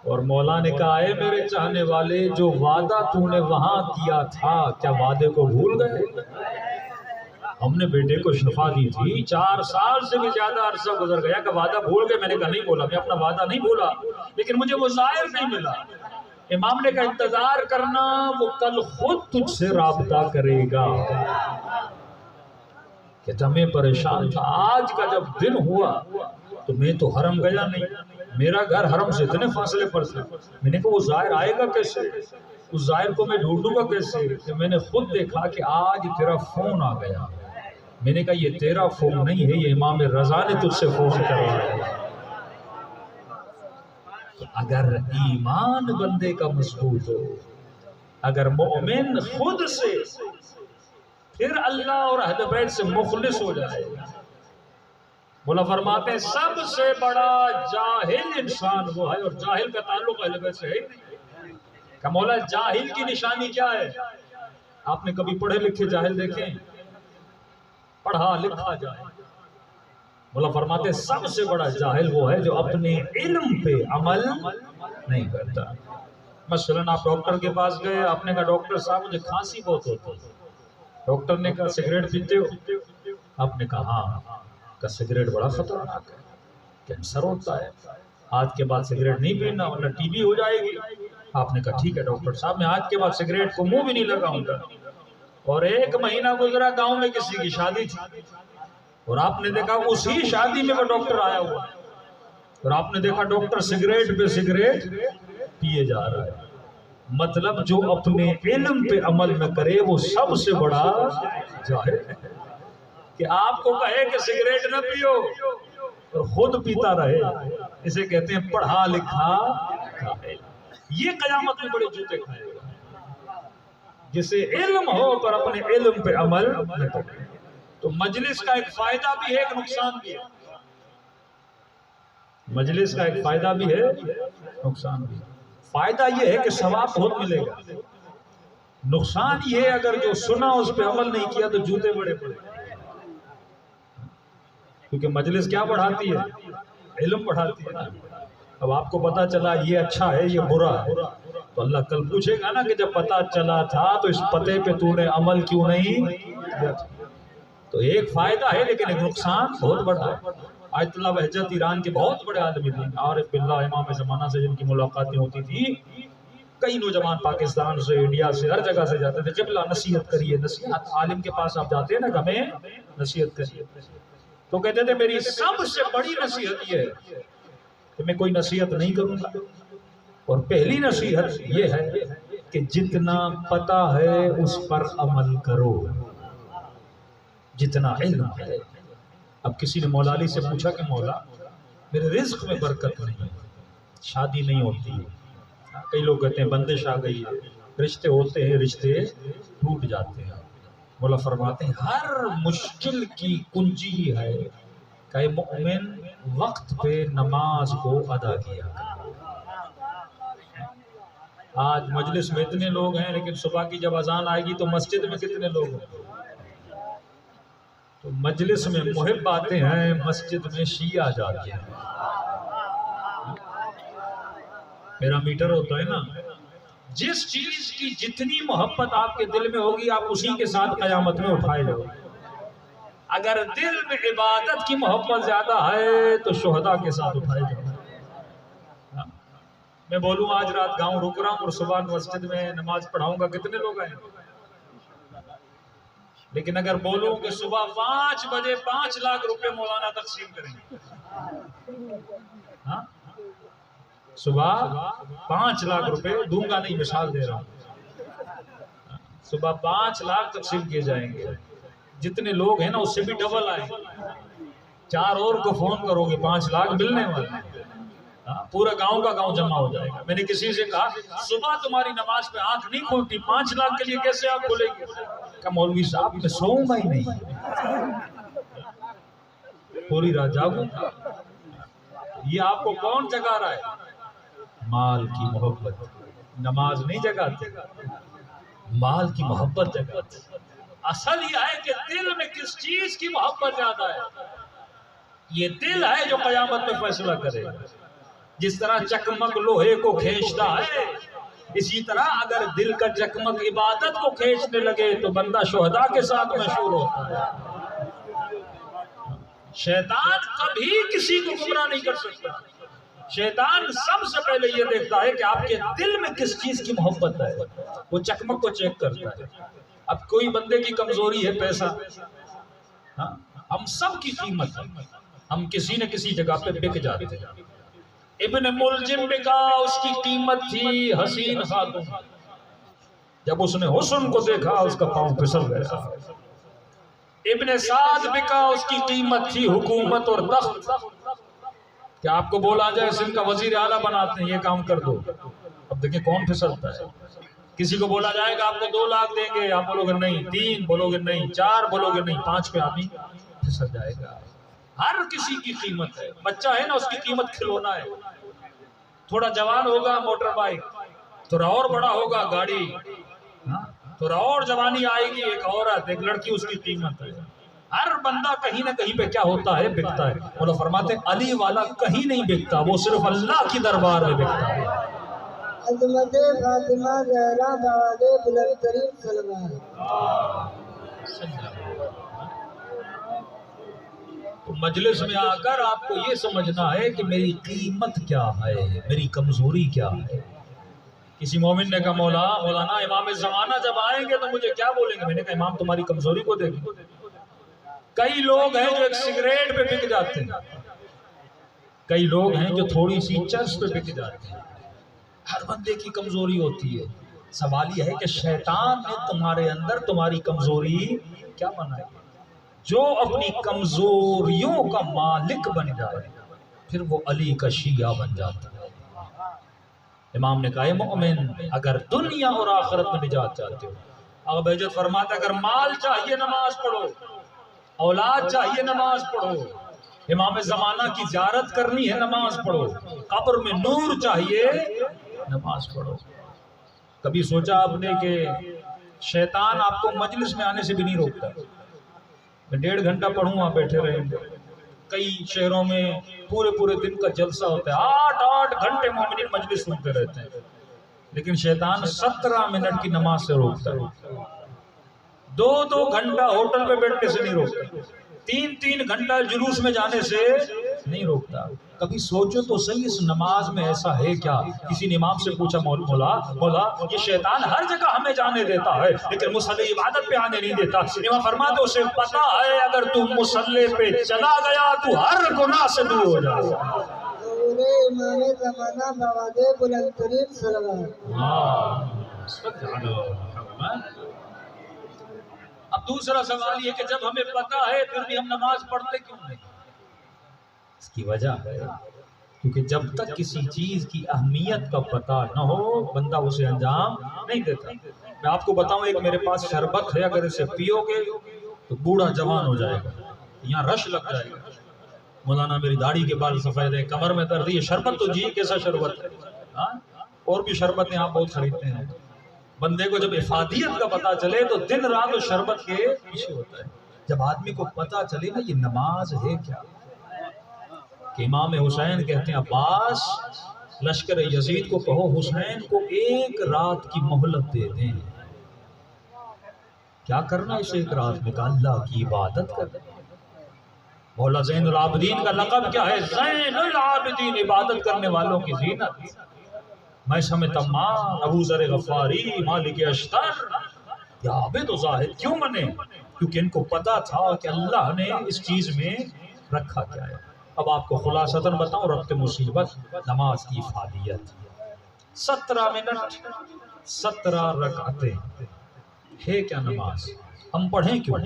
اور مولا نے کہا اے میرے چاہنے والے جو وعدہ تو نے وہاں کیا تھا کیا وعدے کو بھول گئے؟ ہم نے بیٹے کو شفا دی تھی, 4 سال سے بھی زیادہ عرصہ گزر گیا, کہ وعدہ بھول گئے؟ میں نے کہا نہیں بولا, میں اپنا وعدہ نہیں بولا, لیکن مجھے وہ ظاہر نہیں ملا. امام نے کہا انتظار کرنا, وہ کل خود تجھ سے رابطہ کرے گا. کہ میں پریشان تھا, آج کا جب دن ہوا تو میں تو حرم گیا نہیں, میرا گھر حرم سے اتنے فاصلے پر تھا. میں نے کہا وہ ظاہر آئے گا کیسے, اس ظاہر کو میں ڈھونڈوں گا کیسے؟ کہ میں نے خود دیکھا کہ آج تیرا فون آ گیا. میں نے کہا یہ تیرا فون نہیں ہے, یہ امام رضا نے تجھ سے فون کروایا. اگر ایمان بندے کا مضبوط ہو, اگر مومن خود سے پھر اللہ اور اہل بیت سے مخلص ہو جائے. مولا فرماتے ہیں سب سے بڑا جاہل انسان وہ ہے, اور جاہل کا تعلق اہل بیت سے ہے نہیں. کہ مولا جاہل کی نشانی کیا ہے؟ آپ نے کبھی پڑھے لکھے جاہل دیکھیں؟ پڑھا لکھا جائے. مولا فرماتے ہیں سب سے بڑا جاہل وہ ہے جو اپنے علم پہ عمل نہیں کرتا. مثلاً آپ ڈاکٹر کے پاس گئے, آپ نے کہا ڈاکٹر صاحب مجھے کھانسی بہت ہوتی ہے. ڈاکٹر نے کہا سگریٹ پیتے ہو؟ آپ نے کہا ہاں. کہ سگریٹ بڑا خطرناک ہے, کینسر ہوتا ہے, آج کے بعد سگریٹ نہیں پینا ورنہ ٹی بی ہو جائے گی. آپ نے کہا ٹھیک ہے ڈاکٹر صاحب, میں آج کے بعد سگریٹ کو منہ بھی نہیں لگاؤں گا. اور 1 مہینہ گزرا, گاؤں میں کسی کی شادی تھی, اور آپ نے دیکھا اسی شادی میں وہ ڈاکٹر آیا ہوا, اور آپ نے دیکھا ڈاکٹر سگریٹ پہ سگریٹ پیے جا رہا ہے. مطلب جو اپنے علم پہ عمل نہ کرے وہ سب سے بڑا جاہل ہے. کہ آپ کو کہے کہ سگریٹ نہ پیو اور خود پیتا رہے, اسے کہتے ہیں پڑھا لکھا جاہل. یہ قیامت میں بڑے جوتے کھائے گا. جسے علم ہو پر اپنے علم پہ عمل نہ کرے. تو مجلس کا ایک فائدہ بھی ہے, ایک نقصان بھی ہے. مجلس کا ایک فائدہ بھی ہے, نقصان بھی ہے. فائدہ یہ ہے کہ ثواب بہت ملے گا. نقصان یہ ہے اگر جو سنا اس پہ عمل نہیں کیا تو جوتے بڑے پڑے. کیونکہ مجلس کیا بڑھاتی ہے؟ علم بڑھاتی ہے. اب آپ کو پتا چلا یہ اچھا ہے یہ برا ہے, تو اللہ کل پوچھے گا نا کہ جب پتہ چلا تھا تو اس پتے پہ تو نے عمل کیوں نہیں کیا؟ تو ایک فائدہ ہے لیکن ایک نقصان بہت بڑا ہے۔ آیت اللہ بہجت ایران کے بہت بڑے عالم دین عارف باللہ امام زمانہ سے جن کی ملاقاتیں ہوتی تھی، کئی نوجوان پاکستان سے انڈیا سے ہر جگہ سے جاتے تھے، قبلہ نصیحت کریے، نصیحت عالم کے پاس آپ جاتے ہیں نا کہ ہمیں نصیحت کریے، تو کہتے تھے میری سب سے بڑی نصیحت یہ ہے کہ میں کوئی نصیحت نہیں کروں گا، اور پہلی نصیحت یہ ہے کہ جتنا پتہ ہے اس پر عمل کرو، جتنا علم ہے۔ اب کسی نے مولا علی سے پوچھا کہ مولا میرے رزق میں برکت نہیں ہے، شادی نہیں ہوتی ہے، کئی لوگ کہتے ہیں بندش آ گئی ہے، رشتے ہوتے ہیں رشتے ٹوٹ جاتے ہیں۔ مولا فرماتے ہیں ہر مشکل کی کنجی ہے کہ مومن وقت پہ نماز کو ادا کیا۔ آج مجلس میں اتنے لوگ ہیں لیکن صبح کی جب اذان آئے گی تو مسجد میں کتنے لوگ ہیں؟ تو مجلس میں محب آتے ہیں، مسجد میں شیعہ جاتے ہیں۔ میرا میٹر ہوتا ہے نا، جس چیز کی جتنی محبت آپ کے دل میں ہوگی آپ اسی کے ساتھ قیامت میں اٹھائے جاؤ۔ اگر دل میں عبادت کی محبت زیادہ ہے تو شہداء کے ساتھ اٹھائے جاؤ۔ میں بولوں آج رات گاؤں رک رہا ہوں اور صبح مسجد میں نماز پڑھاؤں گا، کتنے لوگ آئیں گے؟ لیکن اگر بولوں کہ صبح 5 بجے 5 لاکھ روپے مولانا تقسیم کریں گے، ہاں صبح 5 لاکھ روپے دوں گا نہیں، مثال دے رہا ہوں، صبح 5 لاکھ تقسیم کیے جائیں گے، جتنے لوگ ہیں نا اس سے بھی ڈبل آئیں گے، 4 اور کو فون کرو گے 5 لاکھ ملنے والے ہیں، پورا گاؤں کا گاؤں جمع ہو جائے گا۔ میں نے کسی سے کہا صبح تمہاری نماز پہ آنکھ نہیں کھلتی، 5 لاکھ کے لیے کیسے آنکھ کھلے گی؟ کہ مولوی صاحب میں سوؤں گا ہی نہیں، پوری رات جاگوں گا۔ یہ آپ کو کون جگا رہا ہے؟ مال کی محبت۔ نماز نہیں جگاتے، مال کی محبت جگاتے۔ اصل یہ ہے کہ دل میں کس چیز کی محبت زیادہ ہے، یہ دل ہے جو قیامت میں فیصلہ کرے گا۔ جس طرح چکمک لوہے کو کھینچتا ہے، اسی طرح اگر دل کا چکمک عبادت کو کھینچنے لگے تو بندہ شہداء کے ساتھ مشہور ہوتا ہے۔ شیطان کبھی کسی کو گمراہ نہیں کر سکتا، شیطان سب سے پہلے یہ دیکھتا ہے کہ آپ کے دل میں کس چیز کی محبت ہے، وہ چکمک کو چیک کرتا ہے۔ اب کوئی بندے کی کمزوری ہے پیسہ، ہم سب کی قیمت ہے، ہم کسی نہ کسی جگہ پہ بک جاتے ہیں۔ ابن ملجم بکا، اس کی قیمت تھی حسین خاتون، جب اس نے حسن کو دیکھا اس کا پاؤں پھسل گیا۔ ابن سعد بکا، اس کی قیمت تھی حکومت اور تخت، کہ آپ کو بولا جائے سندھ کا وزیر اعلیٰ بناتے ہیں، یہ کام کر دو، اب دیکھیں کون پھسلتا ہے۔ کسی کو بولا جائے گا آپ کو 2 لاکھ دیں گے، آپ بولو گے نہیں، 3 بولو گے نہیں، 4 بولو گے نہیں، 5 پہ آدمی پھسل جائے گا۔ ہر کسی کی قیمت ہے، بچہ ہے نا اس کی قیمت کھلونا ہے، تھوڑا جوان ہوگا موٹر بائک، تھوڑا اور بڑا ہوگا گاڑی، تھوڑا اور جوانی آئے گی ایک عورت، ایک لڑکی، اس کی قیمت ہے۔ ہر بندہ کہیں نہ کہیں پہ کیا ہوتا ہے، بکتا ہے۔ مولا فرماتے ہیں علی والا کہیں نہیں بکتا، وہ صرف اللہ کی دربار میں بکتا ہے۔ عظمت فاطمہ زہرا بعد بلند ترین سلمان۔ تو مجلس میں آ کر آپ کو یہ سمجھنا ہے کہ میری قیمت کیا ہے، میری کمزوری کیا ہے۔ کسی مومن نے کہا مولانا امام زمانہ جب آئیں گے تو مجھے کیا بولیں گے؟ میں نے کہا امام تمہاری کمزوری کو دیکھیں۔ کئی لوگ ہیں جو ایک سگریٹ پہ بک جاتے ہیں، کئی لوگ ہیں جو تھوڑی سی چرس پہ بک جاتے ہیں۔ ہر بندے کی کمزوری ہوتی ہے، سوال یہ ہے کہ شیطان نے تمہارے اندر تمہاری کمزوری کیا بنائی؟ جو اپنی کمزوریوں کا مالک بن جائے پھر وہ علی کا شیعہ بن جاتا ہے۔ امام نے کہا اے مومن، اگر دنیا اور آخرت میں نجات چاہتے ہو، آقا بہجت فرماتا اگر مال چاہیے نماز پڑھو، اولاد چاہیے نماز پڑھو، امام زمانہ کی زیارت کرنی ہے نماز پڑھو، قبر میں نور چاہیے نماز پڑھو۔ کبھی سوچا آپ نے کہ شیطان آپ کو مجلس میں آنے سے بھی نہیں روکتا؟ میں 1.5 گھنٹہ پڑھوں آپ بیٹھے رہیں گے، کئی شہروں میں پورے دن کا جلسہ ہوتا ہے، 8 گھنٹے مومنین مجلس سنتے رہتے ہیں، لیکن شیطان 17 منٹ کی نماز سے روکتا ہے، 2 گھنٹہ ہوٹل پہ بیٹھنے سے نہیں روکتا، 3 گھنٹہ جلوس میں جانے سے نہیں روکتا۔ کبھی سوچو تو صحیح، اس نماز میں ایسا ہے کیا؟ کسی نے امام سے پوچھا، مولا یہ شیطان ہر جگہ ہمیں جانے دیتا ہے لیکن مصلی عبادت پہ آنے نہیں دیتا۔ امام فرماتے اسے پتا ہے اگر تو مصلی پہ چلا گیا تو ہر گناہ سے دور ہو جائے گا۔ امام زمانہ بوادے بلند ترین صلوات۔ اب دوسرا سوال یہ کہ جب ہمیں پتا ہے پھر بھی ہم نماز پڑھتے کیوں نہیں؟ اس کی وجہ ہے کیونکہ جب تک کسی چیز کی اہمیت کا پتہ نہ ہو بندہ اسے انجام نہیں دیتا۔ میں آپ کو بتاؤں، ایک میرے پاس شربت ہے، اگر اسے پیو گے تو بوڑھا جوان ہو جائے گا، یہاں رش لگ جائے گا، مولانا میری داڑھی کے بال سفید ہے، کمر میں درد، یہ شربت تو جی کیسا شربت ہے؟ اور بھی شربتیں آپ بہت خریدتے ہیں۔ بندے کو جب افادیت کا پتہ چلے تو دن رات اس شربت کے پیچھے ہوتا ہے۔ جب آدمی کو پتہ چلے نا یہ نماز ہے کیا، کہ امام حسین کہتے ہیں عباس لشکر یزید کو کہو حسین کو 1 رات کی مہلت دے دیں۔ کیا کرنا اس 1 رات میں؟ کہا اللہ کی عبادت کرنا۔ مولا زین العابدین کا لقب کیا ہے؟ زین العابدین، عبادت کرنے والوں کی زینت۔ میثم تمام، ابو ذر غفاری، مالک اشتر، یا عابد و زاہد کیوں بنے؟ کیونکہ ان کو پتا تھا کہ اللہ نے اس چیز میں رکھا کیا ہے۔ اب آپ کو خلاصتاً بتاؤں ربط مصیبت نماز کی افادیت۔ 17 منٹ 17 رکعتیں ہے کیا نماز؟ ہم پڑھیں کیوں؟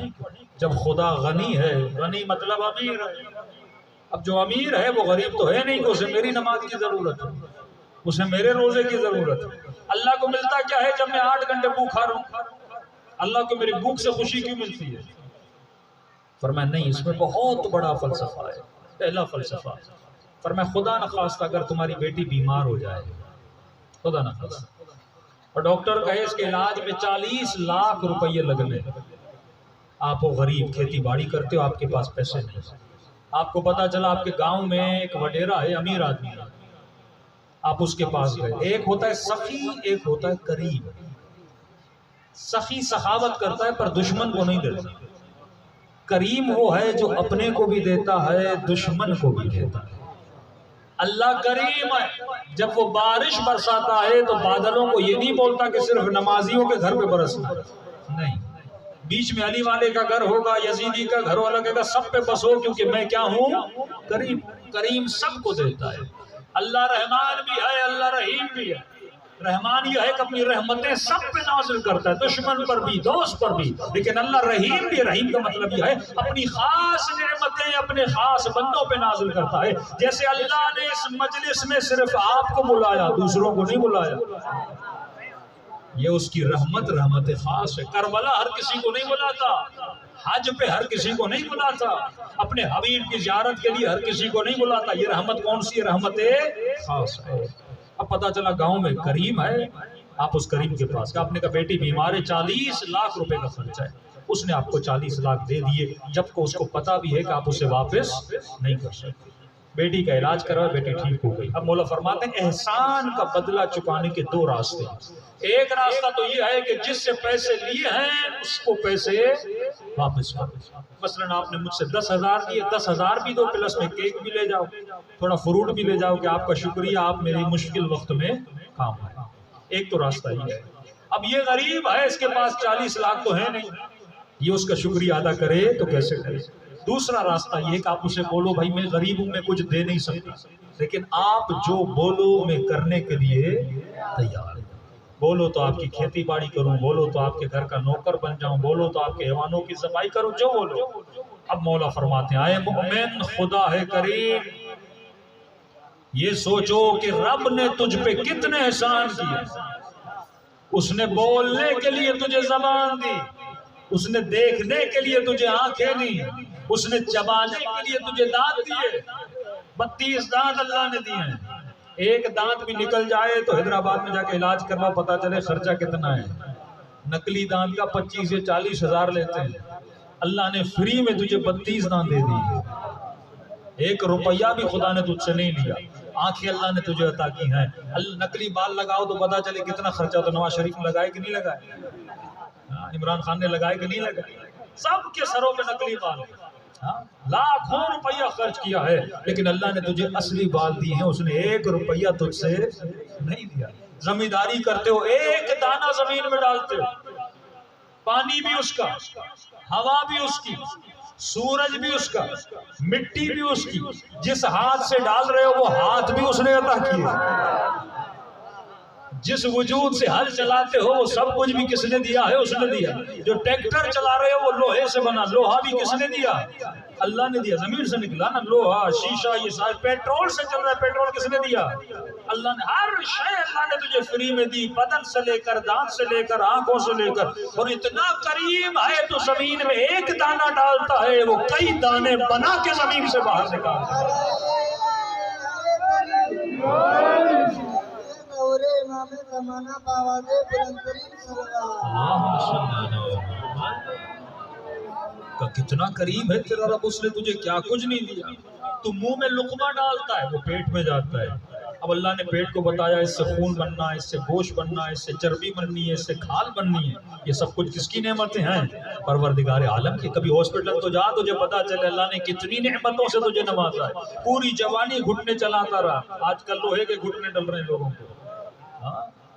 جب خدا غنی ہے، غنی مطلب امیر ہے۔ اب جو امیر ہے وہ غریب تو ہے نہیں کہ اسے میری نماز کی ضرورت ہے، اسے میرے روزے کی ضرورت ہے۔ اللہ کو ملتا کیا ہے جب میں 8 گھنٹے بھوکھا رہوں؟ اللہ کو میری بھوک سے خوشی کیوں ملتی ہے؟ فرمایا نہیں، اس میں بہت بڑا فلسفہ ہے۔ پہلا فلسفہ فرمایا خدا نخواستہ اگر تمہاری بیٹی بیمار ہو جائے، خدا نخواستہ، اور ڈاکٹر کہے اس کے علاج میں 40 لاکھ روپئے لگنے، آپ وہ غریب کھیتی باڑی کرتے ہو، آپ کے پاس پیسے نہیں، آپ کو پتا چلا آپ کے گاؤں میں ایک وڈیرا ہے، امیر آدمی ہے، آپ اس کے پاس گئے۔ ایک ہوتا ہے سخی، ایک ہوتا ہے کریم۔ سخی سخاوت کرتا ہے پر دشمن کو نہیں دیتا، کریم وہ ہے جو اپنے کو بھی دیتا ہے دشمن کو بھی دیتا ہے۔ اللہ کریم ہے، جب وہ بارش برساتا ہے تو بادلوں کو یہ نہیں بولتا کہ صرف نمازیوں کے گھر پہ برسنا، نہیں، بیچ میں علی والے کا گھر ہوگا، یزیدی کا گھر والا کہے گا سب پہ بسو کیونکہ میں کیا ہوں؟ کریم۔ کریم سب کو دیتا ہے۔ اللہ رحمان بھی ہے، اللہ رحیم بھی ہے۔ رحمان یہ ہے کہ اپنی رحمتیں سب پہ نازل کرتا ہے، دشمن پر بھی دوست پر بھی، لیکن اللہ رحیم بھی، رحیم کا مطلب یہ ہے اپنی خاص نعمتیں اپنے خاص بندوں پہ نازل کرتا ہے۔ جیسے اللہ نے اس مجلس میں صرف آپ کو بلایا، دوسروں کو نہیں بلایا، یہ اس کی رحمت، رحمت خاص ہے۔ کربلا ہر کسی کو نہیں بلاتا، حج پہ ہر کسی کو نہیں بلاتا، اپنے حبیب کی زیارت کے لیے ہر کسی کو نہیں بلاتا۔ یہ رحمت کون سی ہے؟ رحمت خاص ہے۔ اب پتا چلا گاؤں میں کریم ہے، آپ اس کریم کے پاس کہ آپ نے کہا بیٹی بیمار ہے، 40 لاکھ روپے کا خرچہ ہے، اس نے آپ کو 40 لاکھ دے دیے، جب کو اس کو پتا بھی ہے کہ آپ اسے واپس نہیں کر سکتے۔ بیٹی کا علاج کروا، بیٹی ٹھیک ہو گئی۔ اب مولا فرماتے ہیں احسان کا بدلہ چکانے کے 2 راستے ہیں۔ ایک راستہ تو یہ ہے کہ جس سے پیسے لیے ہیں اس کو پیسے واپس کرو۔ مثلا آپ نے مجھ سے 10,000 دیے، 10,000 بھی دو، پلس میں کیک بھی لے جاؤ، تھوڑا فروٹ بھی لے جاؤ کہ آپ کا شکریہ، آپ میری مشکل وقت میں کام آئے۔ ایک تو راستہ یہ ہے۔ اب یہ غریب ہے، اس کے پاس 40 لاکھ تو ہے نہیں، یہ اس کا شکریہ ادا کرے تو کیسے کرے؟ دوسرا راستہ یہ کہ آپ اسے بولو بھائی میں غریب ہوں، میں کچھ دے نہیں سکتا، لیکن آپ جو بولو میں کرنے کے لیے تیار ہوں۔ بولو تو آپ کی کھیتی باڑی کروں، بولو تو آپ کے گھر کا نوکر بن جاؤں، بولو تو آپ کے حیوانوں کی صفائی کروں، جو بولو۔ اب مولا فرماتے ہیں اے مومن، خدا ہے کریم، یہ سوچو کہ رب نے تجھ پہ کتنے احسان کیے۔ اس نے بولنے کے لیے تجھے زبان دی، اس نے دیکھنے کے لیے تجھے آنکھیں دی، اس نے چبانے کے لیے تجھے دانت دیے، 32 دانت اللہ نے دیے ہیں۔ ایک دانت بھی نکل جائے تو حیدرآباد میں جا کے علاج کروا، پتا چلے خرچہ کتنا ہے۔ نقلی دانت کا 25 سے 40 ہزار لیتے ہیں، اللہ نے فری میں تجھے 32 دانت دے دی، 1 روپیہ بھی خدا نے تجھ سے نہیں لیا۔ آنکھیں اللہ نے تجھے عطا کی ہیں. نقلی بال لگاؤ تو پتا چلے کتنا خرچہ. تو نواز شریف نے لگائے کہ نہیں لگائے؟ عمران خان نے لگائے کہ نہیں لگائے؟ سب کے سروں پہ نقلی بال. لاکھوں روپیہ خرچ کیا ہے لیکن اللہ نے تجھے اصلی بال دی ہیں. اس نے 1 روپیہ تجھ سے نہیں دیا. زمینداری کرتے ہو، ایک دانہ زمین میں ڈالتے ہو، پانی بھی اس کا، ہوا بھی اس کی، سورج بھی اس کا، مٹی بھی اس کی. جس ہاتھ سے ڈال رہے ہو وہ ہاتھ بھی اس نے عطا کیا. جس وجود سے ہل چلاتے ہو وہ سب کچھ بھی کس نے دیا ہے؟ اس نے دیا. جو ٹریکٹر چلا رہے ہو وہ لوہے سے بنا، لوہا بھی کس نے دیا؟ اللہ نے دیا. زمین سے نکلا نا لوہا، شیشہ، یہ سارے پیٹرول سے چل رہا ہے. پیٹرول کس نے دیا؟ اللہ نے. ہر شے اللہ نے تجھے فری میں دی، بدن سے لے کر، دانت سے لے کر، آنکھوں سے لے کر. اور اتنا کریم ہے تو زمین میں ایک دانہ ڈالتا ہے وہ کئی دانے بنا کے زمین سے باہر نکالتا ہے. کتنا کریم ہے تیرا رب. اس نے تجھے کیا کچھ نہیں دیا. تو منہ میں لقمہ ڈالتا ہے وہ پیٹ میں جاتا ہے. اب اللہ نے پیٹ کو بتایا اس سے خون بننا ہے، اس سے گوشت بننا ہے، اس سے چربی بننی ہے، اس سے کھال بننی ہے. یہ سب کچھ کس کی نعمتیں ہیں؟ پروردگار عالم کی. کبھی ہاسپٹل تو جا تجھے پتا چلے اللہ نے کتنی نعمتوں سے تجھے نوازا ہے. پوری جوانی گھٹنے چلاتا رہا، آج کل لوہے کے گھٹنے ڈل رہے ہیں لوگوں کو.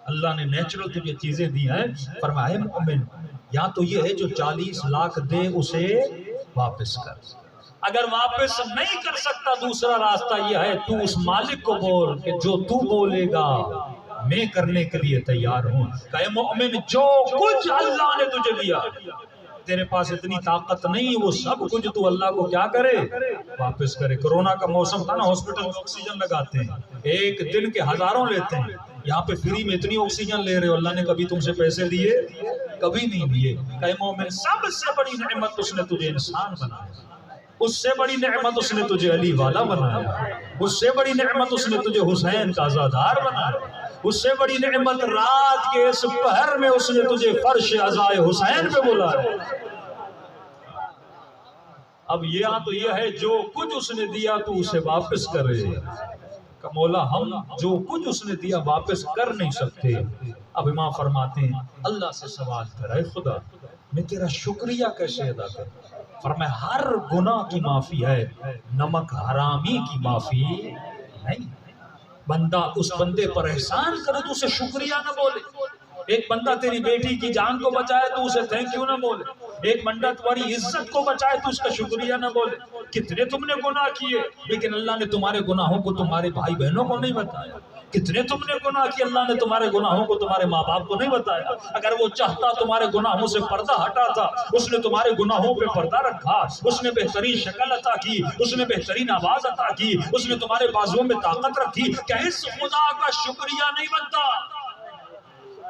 اللہ نے نیچرل تجھے چیزیں دی ہیں. فرمایا مومن یا تو یہ ہے جو 40 لاکھ دے اسے واپس کر. اگر واپس نہیں کر سکتا دوسرا راستہ یہ ہے تو اس مالک کو بول کہ جو تو بولے گا میں کرنے کے لیے تیار ہوں. کہ مومن جو کچھ اللہ نے تجھے دیا تیرے پاس اتنی طاقت نہیں، وہ سب کچھ تو اللہ کو کیا کرے؟ واپس کرے. کورونا کا موسم تھا نا، ہاسپٹل میں آکسیجن لگاتے ہیں، ایک دن کے ہزاروں لیتے ہیں. یہاں پہ فری میں اتنی آکسیجن لے رہے ہو. اللہ نے کبھی تم سے پیسے دیے؟ کبھی نہیں دیے. کہ مومن سب سے بڑی نعمت اس نے تجھے انسان بنایا، اس سے بڑی نعمت اس نے تجھے علی والا بنایا، اس سے بڑی نعمت اس نے تجھے حسین کا عزادار بنایا، اس سے بڑی نعمت رات کے اس پہر میں اس نے تجھے فرش عزائے حسین پہ بلایا. اب یہاں تو یہ ہے جو کچھ اس نے دیا تو اسے واپس کرے. کہ مولا ہم جو کچھ اس نے دیا واپس کر نہیں سکتے. اب امام فرماتے ہیں اللہ سے سوال کر، اے خدا میں تیرا شکریہ کیسے ادا کروں؟ فرمایا ہر گناہ کی معافی ہے، نمک حرامی کی معافی نہیں. بندہ اس بندے پر احسان کرے تو اسے شکریہ نہ بولے. ایک بندہ تیری بیٹی کی جان کو بچائے تو اسے تھینک یو نہ بولے. ایک بندہ تمہاری عزت کو بچائے تو اس کا شکریہ نہ بولے. کتنے تم نے گناہ کیے لیکن اللہ نے تمہارے گناہوں کو تمہارے بھائی بہنوں کو نہیں بتایا. کتنے تم نے گناہ کیے، اللہ نے تمہارے گناہوں کو تمہارے ماں باپ کو نہیں بتایا. اگر وہ چاہتا تمہارے گناہوں سے پردہ ہٹاتا، اس نے تمہارے گناہوں پہ پردہ رکھا. اس نے بہترین شکل عطا کی، اس نے بہترین آواز عطا کی، اس نے تمہارے بازوؤں میں طاقت رکھی. کیا اس خدا کا شکریہ نہیں بنتا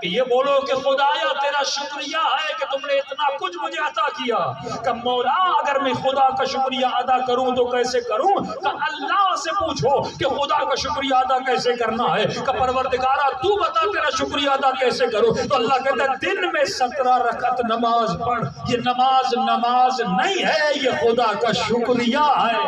کہ یہ بولو کہ خدایا تیرا شکریہ ہے کہ تم نے اتنا کچھ مجھے عطا کیا. کہ مولا اگر میں خدا کا شکریہ ادا کروں تو کیسے کروں؟ کہ اللہ سے پوچھو کہ خدا کا شکریہ ادا کیسے کرنا ہے. کہ پروردگارا تو بتا تیرا شکریہ ادا کیسے کروں؟ تو اللہ کہتا ہے دن میں 17 رکعت نماز پڑھ. یہ نماز نہیں ہے، یہ خدا کا شکریہ ہے.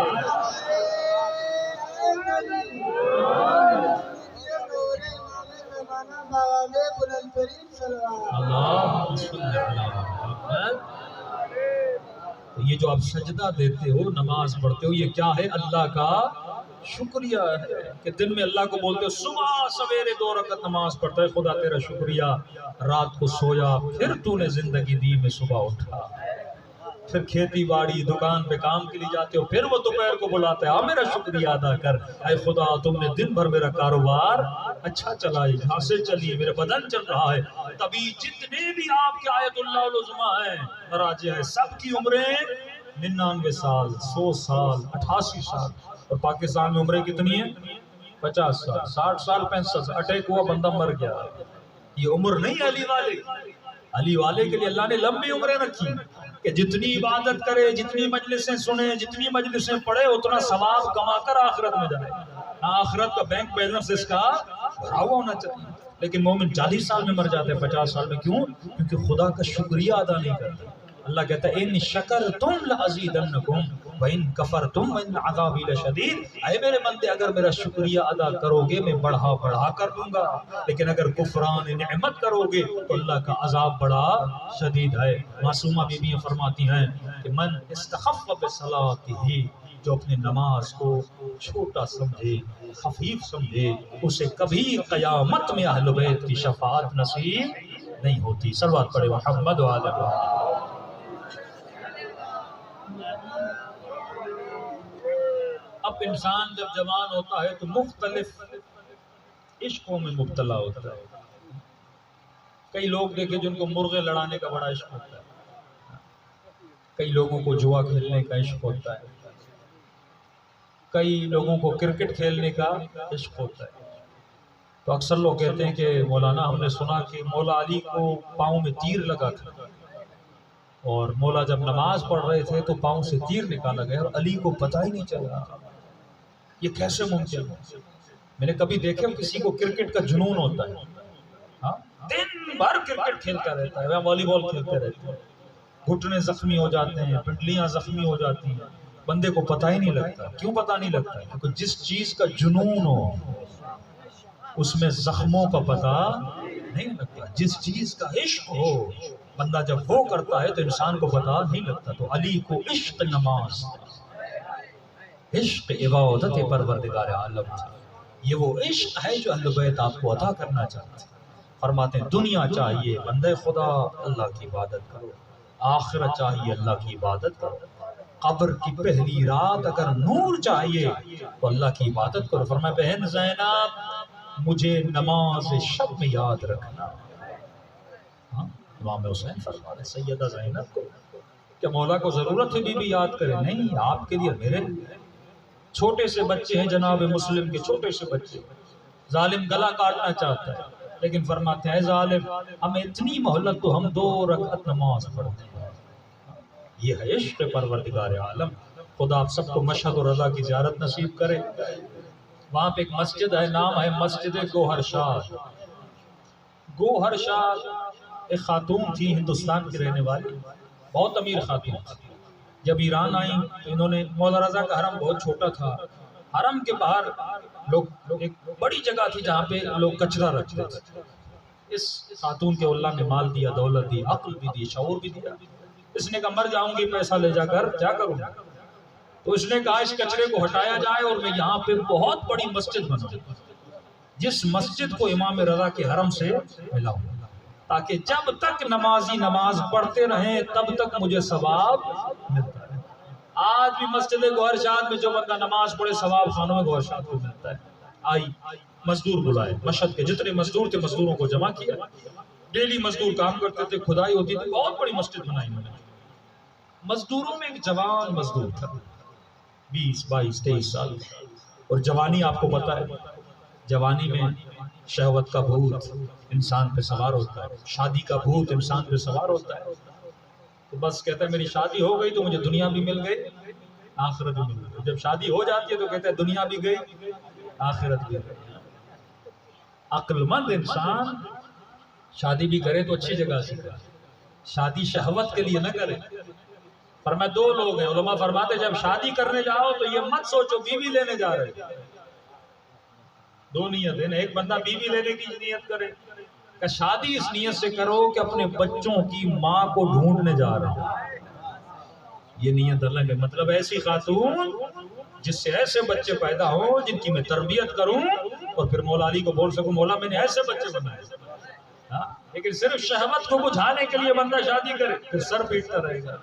یہ جو آپ سجدہ دیتے ہو، نماز پڑھتے ہو، یہ کیا ہے؟ اللہ کا شکریہ ہے. کہ دن میں اللہ کو بولتے ہو صبح سویرے 2 رکعت نماز پڑھتا ہے خدا تیرا شکریہ. رات کو سویا پھر تو نے زندگی دی میں صبح اٹھا. پھر کھیتی باڑی دکان پہ کام کے لیے جاتے ہو، پھر وہ دوپہر کو بلاتا ہے آ میرا شکریہ ادا کر. اے خدا تم نے دن بھر میرا کاروبار اچھا چلائی، گھاسیں چلی، میرے بدن چل رہا ہے. تبھی جتنے بھی آپ کے آیت اللہ العظمیٰ ہیں مراجع ہیں، سب کی عمریں 99 سال، 100 سال، 88 سال. اور پاکستان میں عمریں کتنی ہیں؟ 50 سال، 60 سال، 65 سال. اٹیک ہوا بندہ مر گیا. یہ عمر نہیں ہے علی والے. علی والے کے لیے اللہ نے لمبی عمریں رکھی کہ جتنی عبادت کرے، جتنی مجلسیں سنے، جتنی مجلسیں پڑھے، اتنا ثواب کما کر آخرت میں جائے. آخرت کا بینک بیلنس اس کا بھرا ہوا ہونا چاہیے. لیکن مومن 40 سال میں مر جاتے ہیں، 50 سال میں. کیوں؟ کیونکہ خدا کا شکریہ ادا نہیں کرتے. اللہ کہتا ہے ان شکرتم لازیدنکم وَإِن كَفَرْتُمْ وَإِنَّ عَذَابِي لَشَدِيدٌ، اے میرے بندے اگر میرا شکریہ ادا کرو گے میں بڑھا بڑھا کر دوں گا، لیکن اگر کفران نعمت کرو گے تو اللہ کا عذاب بڑا شدید ہے۔ معصومہ بیویاں فرماتی ہیں کہ من استخف بصلاتہ، جو اپنی نماز کو چھوٹا سمجھے، خفیف سمجھے، اسے کبھی قیامت میں اہل بیت کی شفاعت نصیب نہیں ہوتی۔ صلوات پڑھے محمد و آل محمد۔ اب انسان جب جوان ہوتا ہے تو مختلف عشقوں میں مبتلا ہوتا ہے۔ کئی لوگ دیکھیں جن کو مرغے لڑانے کا بڑا عشق ہوتا ہے، کئی لوگوں کو جوا کھیلنے کا عشق ہوتا ہے، کئی لوگوں کو کرکٹ کھیلنے کا عشق ہوتا ہے۔ تو اکثر لوگ کہتے ہیں کہ مولانا ہم نے سنا کہ مولا علی کو پاؤں میں تیر لگا تھا، اور مولا جب نماز پڑھ رہے تھے تو پاؤں سے تیر نکالا گیا اور علی کو پتہ ہی نہیں چلا۔ یہ کیسے ممکن ہے؟ میں نے کبھی دیکھا کسی کو کرکٹ کا جنون ہوتا ہے، ہاں دن بھر کرکٹ کھیلتا رہتا ہے، والی بال کھیلتے رہتے ہیں، گھٹنے زخمی ہو جاتے ہیں، پنڈلیاں زخمی ہو جاتی ہیں، بندے کو پتہ ہی نہیں لگتا۔ کیوں پتہ نہیں لگتا؟ کیونکہ جس چیز کا جنون ہو اس میں زخموں کا پتہ نہیں لگتا۔ جس چیز کا عشق ہو بندہ جب وہ کرتا ہے تو انسان کو پتہ نہیں لگتا۔ تو علی کو عشق نماز، عشق عبادت پروردگار عالم تھا۔ یہ وہ عشق ہے جو اہل بیت آپ کو عطا کرنا چاہتے ہیں۔ فرماتے ہیں دنیا چاہیے بندے خدا اللہ کی عبادت کرو، آخرت چاہیے اللہ کی عبادت کرو، قبر کی پہلی رات اگر نور چاہیے تو اللہ کی عبادت کرو۔ فرمایا بہن زینب مجھے نماز شب میں یاد رکھنا۔ ہاں امام حسین فرما رہے سیدہ زینب کو کہ مولا کو ضرورت ہے بھی یاد کرے؟ نہیں، آپ کے لیے میرے چھوٹے سے بچے ہیں، جناب مسلم کے چھوٹے سے بچے، ظالم گلا کاٹنا چاہتا ہے لیکن فرماتے ہیں ظالم ہمیں اتنی مہلت تو ہم 2 رکعت نماز پڑھتے ہیں۔ یہ ہے عشق پروردگار عالم۔ خدا آپ سب کو مشہد اور رضا کی زیارت نصیب کرے۔ وہاں پہ ایک مسجد ہے، نام ہے مسجد گوہر شاد۔ گوہر شاد ایک خاتون تھی ہندوستان کی رہنے والی، بہت امیر خاتون تھی۔ جب ایران آئیں تو انہوں نے، مولا رضا کا حرم بہت چھوٹا تھا، حرم کے باہر لوگ ایک بڑی جگہ تھی جہاں پہ لوگ کچرا رکھتے تھے۔ اس خاتون کے اللہ نے مال دیا، دولت دی، عقل بھی دی، شعور بھی دیا۔ اس نے کہا مر جاؤں گی پیسہ لے جا کر کیا کروں گا؟ تو اس نے کہا اس کچرے کو ہٹایا جائے اور میں یہاں پہ بہت بڑی مسجد بناؤں، جس مسجد کو امام رضا کے حرم سے ملاؤں، تاکہ جب تک نمازی نماز پڑھتے رہیں تب تک مجھے ثواب ملتا ہے۔ آج بھی مسجد گوہر شاد میں جو بندہ نماز پڑھے ثواب خانوں میں گوہر شاد کو ملتا ہے۔ آئی مزدور بلائے، مشہد کے جتنے مزدور تھے مزدوروں کو جمع کیا، ڈیلی مزدور کام کرتے تھے، کھدائی ہوتی تھی، بہت بڑی مسجد بنائی انہوں نے۔ مزدوروں میں ایک جوان مزدور تھا، 20 22 23 سال، اور جوانی آپ کو پتہ ہے جوانی میں شہوت کا بھوت انسان پہ سوار ہوتا ہے، شادی کا بھوت انسان پہ سوار ہوتا ہے، تو بس کہتا ہے میری شادی ہو گئی تو مجھے دنیا بھی مل گئی آخرت بھی مل گئی۔ جب شادی ہو جاتی ہے تو کہتا ہے دنیا بھی گئی آخرت بھی گئی۔ عقل مند انسان شادی بھی کرے تو اچھی جگہ سے کرے، شادی شہوت کے لیے نہ کرے۔ فرمایا 2 لوگ ہیں، علماء فرماتے جب شادی کرنے جاؤ تو یہ مت سوچو بیوی لینے جا رہے، 2 نیت ہے نا، ایک بندہ بیوی لینے کی نیت کرے کہ شادی اس نیت سے کرو کہ اپنے بچوں کی ماں کو ڈھونڈنے جا رہے ہیں، یہ نیت الگ ہے۔ مطلب ایسی خاتون جس سے ایسے بچے پیدا ہوں جن کی میں تربیت کروں اور پھر مولا علی کو بول سکوں مولا میں نے ایسے بچے بنائے۔ لیکن صرف شہوت کو بجھانے کے لیے بندہ شادی کرے پھر سر پیٹتا رہے گا،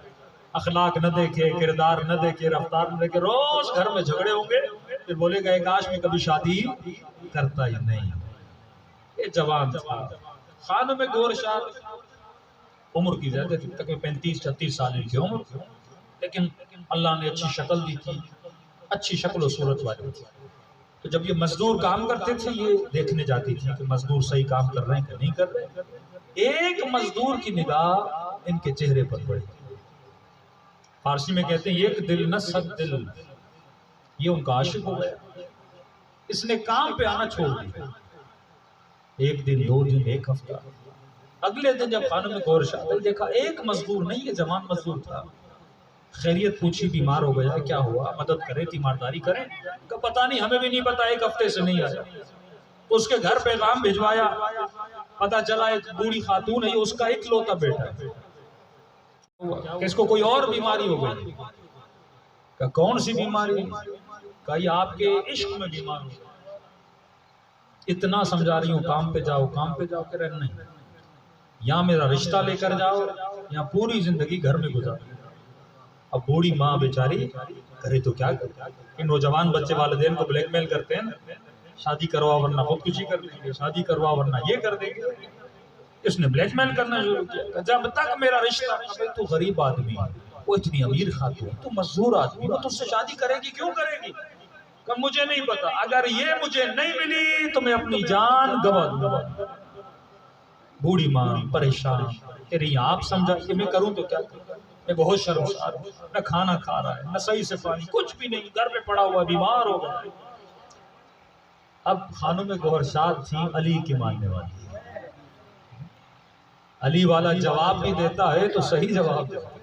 اخلاق نہ دیکھے، کردار نہ دیکھے، رفتار نہ دیکھے، روز گھر میں جھگڑے ہوں گے، پھر بولے گا کاش میں کبھی شادی کرتا ہی نہیں۔ یہ جوان تھا، خانم گوہر شاد، عمر کی زیادہ تھی، تقریباً 35-36 سال کی عمر، لیکن اللہ نے اچھی شکل دی تھی، اچھی شکل و صورت والی تھی۔ تو جب یہ مزدور کام کرتے تھے یہ دیکھنے جاتی تھی کہ مزدور صحیح کام کر رہے ہیں کہ نہیں کر رہے۔ ایک مزدور کی نگاہ ان کے چہرے پر پڑی، فارسی میں کہتے ہیں ایک دل نہ 100 دل، یہ ان کا عاشق ہو گیا۔ اس نے کام پہ آنا چھوڑ دیا، 1 دن 2 دن 1 ہفتہ، اگلے دن جب خانم گوہر شاد دیکھا ایک مزدور نہیں، یہ جوان مزدور تھا، خیریت پوچھی بیمار ہو گیا کیا ہوا مدد کرے تیمارداری کریں کہ پتہ نہیں ہمیں بھی نہیں پتا ایک ہفتے سے نہیں آیا اس کے گھر پیغام بھجوایا پتہ چلا ایک بوڑھی خاتون ہے اس کا اکلوتا بیٹا ہے کہ اس کو کوئی اور بیماری ہو گئی کہ کون سی بیماری کہ یہ آپ کے عشق میں بیمار ہو اتنا سمجھا رہی ہوں کام پہ جاؤ کہ رہنا نہیں یا میرا رشتہ لے کر جاؤ یا پوری زندگی گھر میں گزارو اب بوڑھی ماں بیچاری کرے تو کیا کرے کہ نوجوان بچے والدین کو بلیک میل کرتے ہیں نا شادی کروا ورنہ خودکشی کر دیں گے شادی کروا ورنہ یہ کر دیں گے اس نے بلیک میل کرنا شروع کیا جب تک میرا رشتہ تو غریب آدمی وہ اتنی امیر خاتون تو مزدور آدمی وہ تجھ سے شادی کرے گی کیوں کرے گی کہ مجھے نہیں پتا اگر یہ مجھے نہیں ملی تو میں اپنی جان گوا دوں گا بوڑھی ماں پریشان تیری آپ سمجھا کہ میں کروں تو کیا میں بہت شرمسار ہوں نہ کھانا کھا رہا ہے نہ صحیح سے پانی کچھ بھی نہیں گھر میں پڑا ہوا بیمار ہو گیا اب خانم گوہر شاد تھی علی کی ماننے والی علی والا جواب بھی دیتا ہے تو صحیح جواب دیتا ہے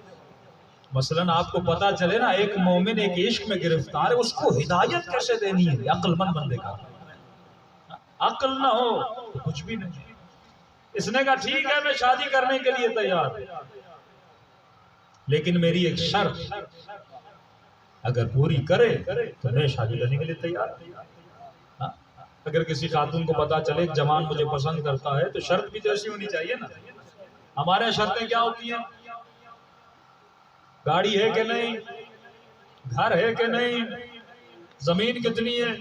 مثلاً آپ کو پتا چلے نا ایک مومن ایک عشق میں گرفتار ہے اس کو ہدایت کیسے دینی ہے عقل مند بندے کا عقل نہ ہو تو کچھ بھی نہیں اس نے کہا ٹھیک ہے میں شادی کرنے کے لیے تیار لیکن میری ایک شرط اگر پوری کرے تو میں شادی کرنے کے لیے تیار اگر کسی خاتون کو پتا چلے جوان مجھے پسند کرتا ہے تو شرط بھی تو ایسی ہونی چاہیے نا ہمارے شرطیں کیا ہوتی ہیں گاڑی ہے کہ نہیں گھر ہے کہ نہیں زمین کتنی ہے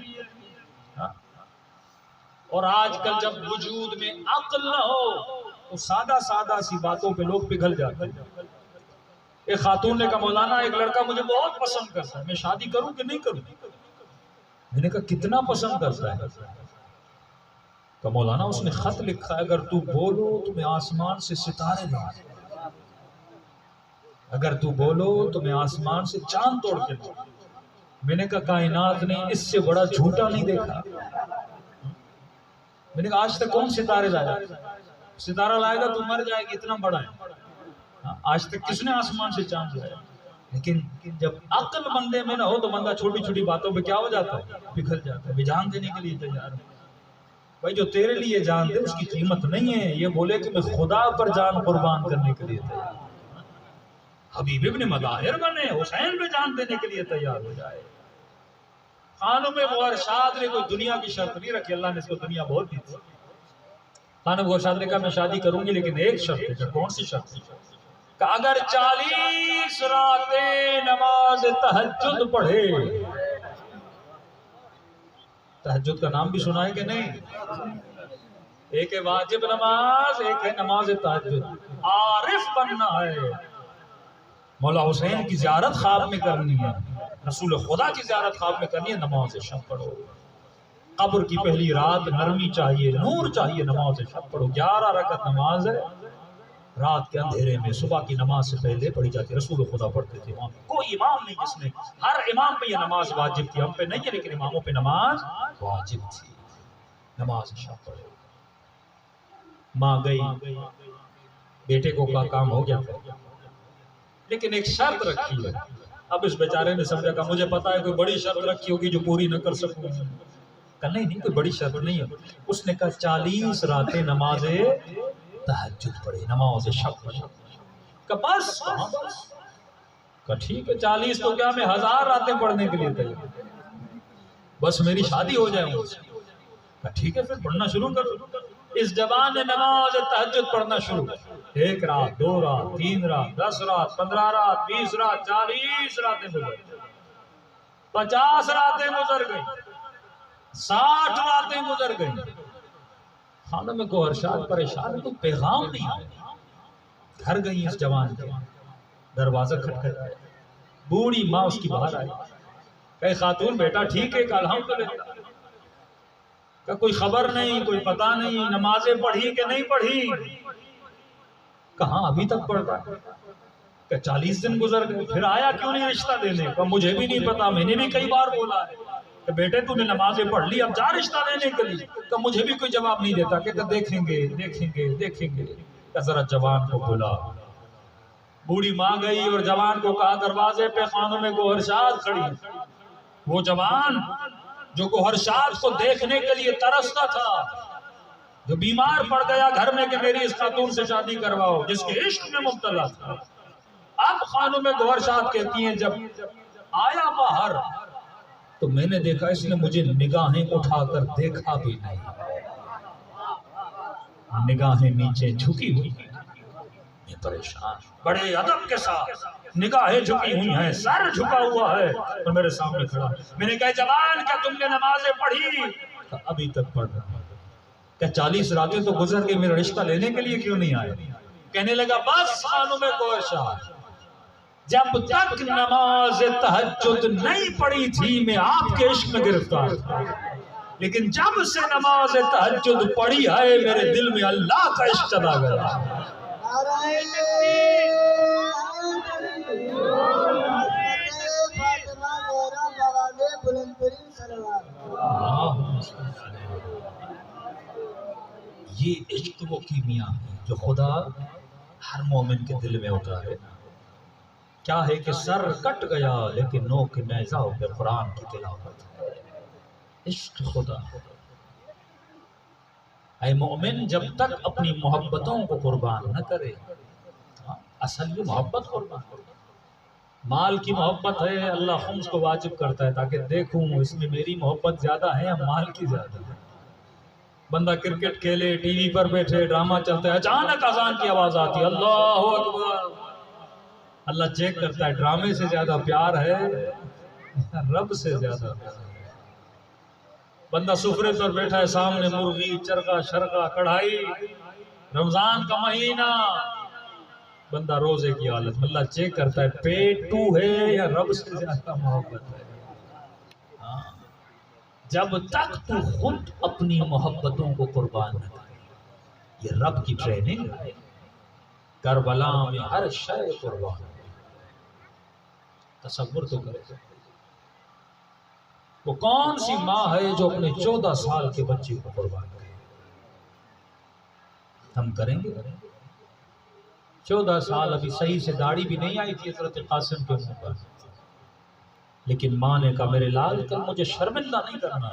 اور آج کل جب وجود میں عقل نہ ہو تو سادہ سی باتوں پہ لوگ پگھل جاتے ہیں ایک خاتون نے کہا مولانا ایک لڑکا مجھے بہت پسند کرتا ہے میں شادی کروں کہ نہیں کروں میں نے کہا کتنا پسند کرتا ہے تو مولانا اس نے خط لکھا ہے اگر تو بولو تو میں آسمان سے ستارے لاؤں اگر تو بولو تو میں آسمان سے چاند توڑ کے لاؤں میں نے کہا کائنات نے اس سے بڑا جھوٹا نہیں دیکھا میں نے کہا آج تک کون ستارے لایا ستارہ لائے گا تو مر جائے گا اتنا بڑا ہے آج تک کس نے آسمان سے چاند لایا لیکن جب عقل بندے میں نہ ہو تو بندہ چھوٹی چھوٹی باتوں پہ کیا ہو جاتا ہے بکھر جاتا ہے بھی جان دینے کے لیے تیار ہے بھائی جو تیرے لیے جان دے اس کی قیمت نہیں ہے یہ بولے کہ میں خدا پر جان قربان کرنے کے لیے تیار حبیب ابن مظاہر بنے حسین پہ جان دینے کے لیے تیار ہو جائے خانم گوہر شاد نے کوئی دنیا کی شرط نہیں رکھی اللہ نے اس کو دنیا بہت دی تھی خانم گوہر شاد نے کہا میں شادی کروں گی لیکن ایک شرط ہے کون سی شرط کہ اگر 40 راتیں نماز تہجد پڑھے تہجد کا نام بھی سنا ہے کہ نہیں ایک ہے واجب نماز ایک ہے نماز تہجد عارف بننا ہے مولا حسین کی زیارت خواب میں کرنی ہے رسول خدا کی زیارت خواب میں کرنی ہے نماز شب پڑھو قبر کی پہلی رات نرمی چاہیے نور چاہیے نماز شب پڑھو 11 رکعت نماز ہے رات کے اندھیرے میں صبح کی نماز سے پہلے پڑھی جاتی رسول خدا پڑھتے تھے کوئی امام نہیں جس نے ہر امام پہ یہ نماز واجب تھی ہم پہ نہیں ہے لیکن اماموں پہ نماز واجب تھی نماز شب پڑھو ماں گئی بیٹے کو کا کام ہو گیا لیکن ایک شرط رکھی ہے اب اس بیچارے نے سمجھا کہ مجھے پتا ہے کوئی بڑی شرط رکھی ہوگی جو پوری نہ کر سکوں کہ نہیں کوئی بڑی شرط نہیں ہے اس نے کہا 40 راتیں نماز تہجد پڑھے نماز شب پڑھے کہ بس کہ ٹھیک ہے 40 تو کیا میں 1000 راتیں پڑھنے کے لیے تیار بس میری شادی ہو جائے مجھ سے کہ ٹھیک ہے پھر پڑھنا شروع کرو اس جوان نے نماز تہجد پڑھنا شروع 1 رات 2 رات 3 رات 10 رات 15 رات 20 رات 40 راتیں گزر گئی 50 راتیں گزر گئی 60 راتیں گزر گئی خانم گوہر شاد پریشان تو پیغام نہیں آیا گھر گئی اس جوان کے دروازہ کھٹکھٹایا بوڑھی ماں اس کی باہر آئی کہ خاتون بیٹا ٹھیک ہے کہ الحمدللہ کہ کوئی خبر نہیں کوئی پتہ نہیں نمازیں پڑھی کہ نہیں پڑھی کہاں ابھی تک پڑھتا ہے کہ 40 دن گزر گئے پھر آیا کیوں نہیں رشتہ دینے کا مجھے بھی نہیں پتا میں نے بھی کئی بار بولا ہے کہ بیٹے تو نے نمازیں پڑھ لی اب جا رشتہ دینے کے لیے کہ مجھے بھی کوئی جواب نہیں دیتا کہ دیکھیں گے کہ ذرا جوان کو بلا بوڑھی ماں گئی اور جوان کو کہا دروازے پہ خانم گوہرشاد کھڑی ہے۔ وہ جوان جو گوہرشاد کو دیکھنے کے لیے ترستا تھا، جو بیمار پڑ گیا گھر میں کہ میری اس خاتون سے شادی کرواؤ، جس کے عشق میں مبتلا تھا، اب خانم گوہرشاد کہتی ہیں جب آیا باہر تو میں نے دیکھا اس نے مجھے نگاہیں اٹھا کر دیکھا بھی نہیں، نگاہیں نیچے جھکی ہوئی ہیں، میں پریشان، بڑے ادب کے ساتھ نگاہیں جھکی ہوئی ہیں، سر جھکا ہوا ہے اور میرے سامنے کھڑا۔ میں نے کہا جوان کیا تم نے نمازیں پڑھی؟ ابھی تک پڑھ رہا ہوں۔ کیا 40 راتیں تو گزر گئی، میرا رشتہ لینے کے لیے کیوں نہیں آئے؟ کہنے لگا بس خانم گوہرشاد، جب تک نماز تہجد نہیں پڑھی تھی میں آپ کے عشق میں گرفتار تھا، لیکن جب سے نماز تہجد پڑھی ہے میرے دل میں اللہ کا عشق چلا گیا۔ یہ عشق وہ کیمیا ہے جو خدا ہر مومن کے دل میں اتارے۔ کیا ہے کہ سر کٹ گیا لیکن نوک نیزہ پہ قرآن کی تلاوت ہے، عشق خدا۔ اے مومن جب تک اپنی محبتوں کو قربان نہ کرے، اصل یہ محبت قربان کرے۔ مال کی محبت ہے، اللہ خمس کو واجب کرتا ہے تاکہ دیکھوں اس میں میری محبت زیادہ ہے یا مال کی زیادہ ہے۔ بندہ کرکٹ کھیلے، ٹی وی پر بیٹھے، ڈرامہ چلتا ہے، اچانک اذان کی آواز آتی ہے، اللہ اکبر، اللہ چیک کرتا ہے ڈرامے سے زیادہ پیار ہے رب سے زیادہ پیار ہے۔ بندہ سفرے پر بیٹھا ہے، سامنے مرغی، چرگا، شرگا، کڑھائی، رمضان کا مہینہ، بندہ روزے کی حالت میں، اللہ چیک کرتا ہے پیٹو ہے یا رب سے زیادہ محبت ہے۔ جب تک تو خود اپنی محبتوں کو قربان نہ کرے، یہ رب کی ٹریننگ ہے۔ کربلا میں ہر شے قربان، تصور تو کرے، وہ کون سی ماں ہے جو اپنے 14 سال کے بچے کو قربان کرے؟ ہم کریں گے؟ 14 سال ابھی صحیح سے داڑھی بھی نہیں آئی تھی حضرت قاسم کے منہ پر، لیکن ماں نے کہا میرے لال کل مجھے شرمندہ نہیں کرنا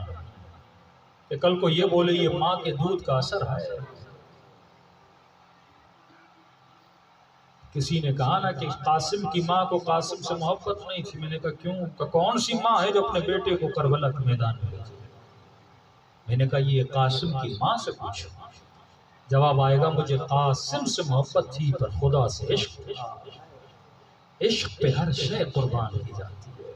کہ کل کو یہ بولے یہ ماں کے دودھ کا اثر ہے۔ کسی نے کہا نا کہ قاسم کی ماں کو قاسم سے محبت نہیں تھی، میں نے کہا کیوں؟ کہ کون سی ماں ہے جو اپنے بیٹے کو کربلا کے میدان میں بھیجے؟ میں نے کہا یہ قاسم کی ماں سے پوچھو، جواب آئے گا مجھے قاسم سے محبت تھی پر خدا سے عشق تھا۔ عشق پہ ہر شے قربان کی جاتی ہے۔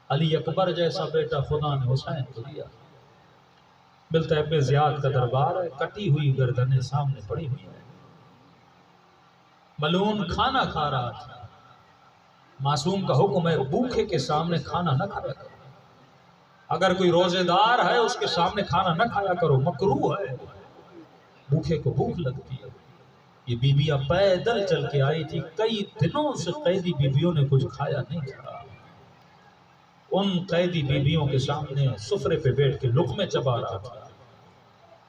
علی اکبر جیسا بیٹا خدا نے حسین کو دیا۔ ملتا ہے ابن زیاد کا دربار ہے، کٹی ہوئی گردنیں سامنے پڑی ہوئی ہیں، ملعون کھانا کھا رہا تھا، معصوم کا حکم ہے بھوکے کے سامنے کھانا نہ کھایا کرو، اگر کوئی روزے دار ہے اس کے سامنے کھانا نہ کھایا کرو، مکروہ ہے، بھوکے کو بھوک لگتی ہے۔ یہ بیویاں پیدل چل کے آئی تھی، کئی دنوں سے قیدی بیویوں نے کچھ کھایا نہیں تھا، ان قیدی بیویوں کے سامنے سفرے پہ بیٹھ کے لقمے چبا رہا تھا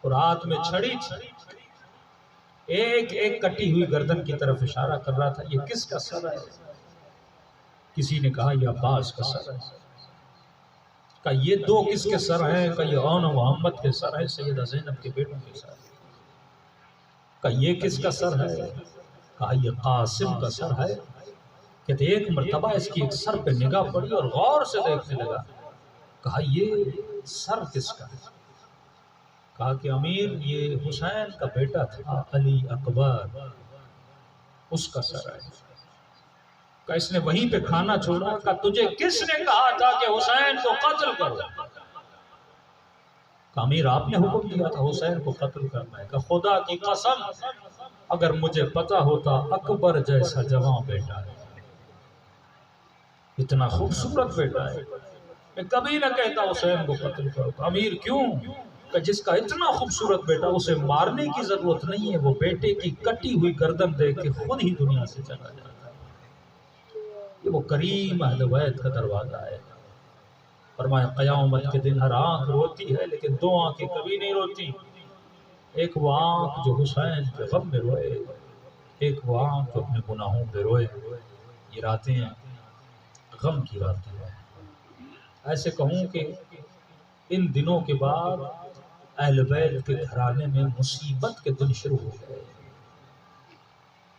اور ہاتھ میں چھڑی تھی، ایک ایک کٹی ہوئی گردن کی طرف اشارہ کر رہا تھا، یہ کس کا سر ہے؟ کسی نے کہا یہ عباس کا سر ہے، کہا یہ دو کس کے سر ہیں؟ کہا یہ اون محمد کے سر ہے، سیدہ زینب کے بیٹوں کے سر، کہا یہ کس کا سر ہے؟ کہا یہ قاسم کا سر ہے۔ کہتے ایک مرتبہ اس کی ایک سر پہ نگاہ پڑی اور غور سے دیکھنے لگا، کہا یہ سر کس کا ہے؟ کہا کہ امیر یہ حسین کا بیٹا تھا علی اکبر، اس کا سر ہے۔ کہا اس نے وہیں پہ کھانا چھوڑا، کہا تجھے کس نے کہا تھا کہ حسین کو قتل کرو؟ کہا امیر آپ نے حکم دیا تھا حسین کو قتل کرنا ہے۔ کہا خدا کی قسم اگر مجھے پتا ہوتا اکبر جیسا جوان بیٹا ہے، اتنا خوبصورت بیٹا ہے، میں کبھی نہ کہتا حسین کو قتل کرو۔ امیر کیوں؟ کہ جس کا اتنا خوبصورت بیٹا اسے مارنے کی ضرورت نہیں ہے، وہ بیٹے کی کٹی ہوئی گردن دیکھ کے خود ہی دنیا سے چلا جاتا ہے۔ یہ وہ کریم اہل بیت کا دروازہ ہے۔ فرمایا قیامت کے دن ہر آنکھ روتی ہے لیکن دو آنکھیں کبھی نہیں روتی، ایک وہ آنکھ جو حسین کے غم میں روئے، ایک وہ عام جو اپنے گناہوں پہ روئے، یہ راتیں ہیں غم کی راتیں ہیں۔ ایسے کہوں کہ ان دنوں کے بعد اہل بیت کے گھرانے میں مصیبت کے دن شروع ہو گئے۔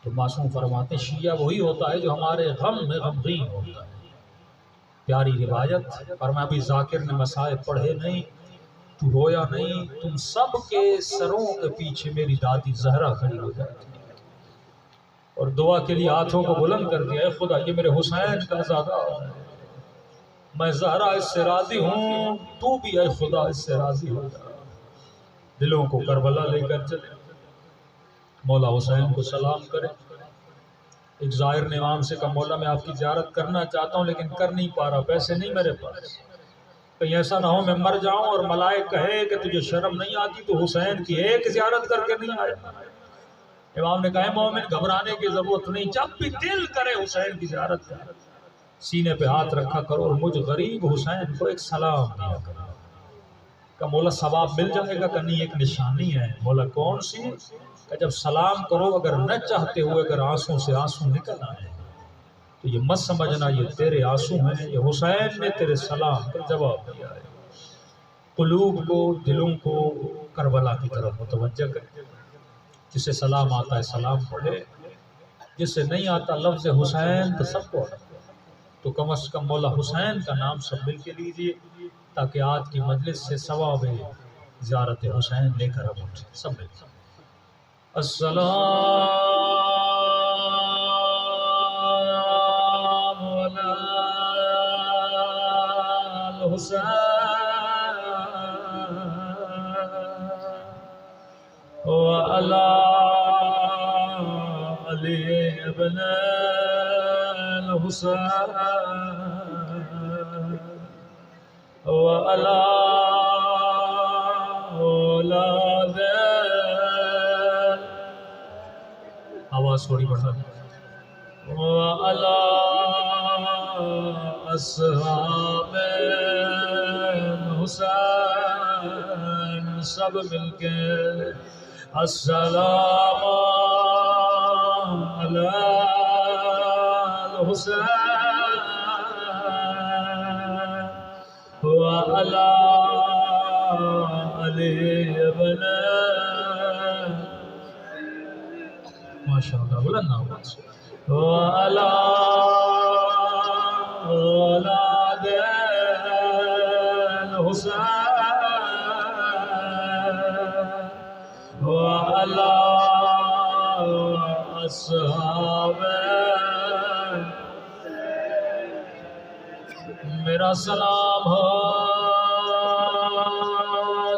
تو معصوم فرماتے ہیں شیعہ وہی ہوتا ہے جو ہمارے غم میں غمگین ہوتا ہے۔ پیاری روایت، فرمایا ابھی ذاکر نے مصائب پڑھے نہیں، تو رویا نہیں، تم سب کے سروں کے پیچھے میری دادی زہرا کھڑی ہو جاتی اور دعا کے لیے ہاتھوں کو بلند کر دیا، اے خدا یہ میرے حسین کا زادہ ہے، میں زہرا اس سے راضی ہوں، تو بھی اے خدا اس سے راضی ہو جا۔ دلوں کو کربلا لے کر چلے، مولا حسین کو سلام کرے۔ ایک زائر نے امام سے کہا مولا میں آپ کی زیارت کرنا چاہتا ہوں لیکن کر نہیں پا رہا، پیسے نہیں میرے پاس، کہیں ایسا نہ ہو میں مر جاؤں اور ملائک کہے کہ تجھے شرم نہیں آتی تو حسین کی ایک زیارت کر کے نہیں آیا۔ امام نے کہا مومن گھبرانے کی ضرورت نہیں، جب بھی دل کرے حسین کی زیارت کر، سینے پہ ہاتھ رکھا کرو اور مجھ غریب حسین کو ایک سلام دیا کرو۔ کہ مولا ثواب مل جائے گا، کہ نہیں ایک نشانی ہے۔ مولا کون سی؟ کہ جب سلام کرو اگر نہ چاہتے ہوئے اگر آنسوں سے آنسو نکل آئے تو یہ مت سمجھنا یہ تیرے آنسو ہیں، یہ حسین نے تیرے سلام پر جواب دیا ہے۔ قلوب کو، دلوں کو کربلا کی طرف متوجہ کرے، جسے سلام آتا ہے سلام پڑھے، جسے نہیں آتا لفظ حسین تو سب کو تو کم از کم مولا حسین کا نام سب مل کے لیجئے تاکہ آج کی مجلس سے ثواب زیارت حسین لے کر ہم اٹھیں سب مل کے۔ السلام علی الحسین وعلی علی ابن الحسین وعلی اولاد، آواز تھوڑی بڑھا، وعلی اصحاب حسین، سب مل کے السلام علی الحسین وعلی علی ابن، ماشاءاللہ بلند آواز، وعلی اولاد الحسین وعلی اصحاب، میرا سلام ہو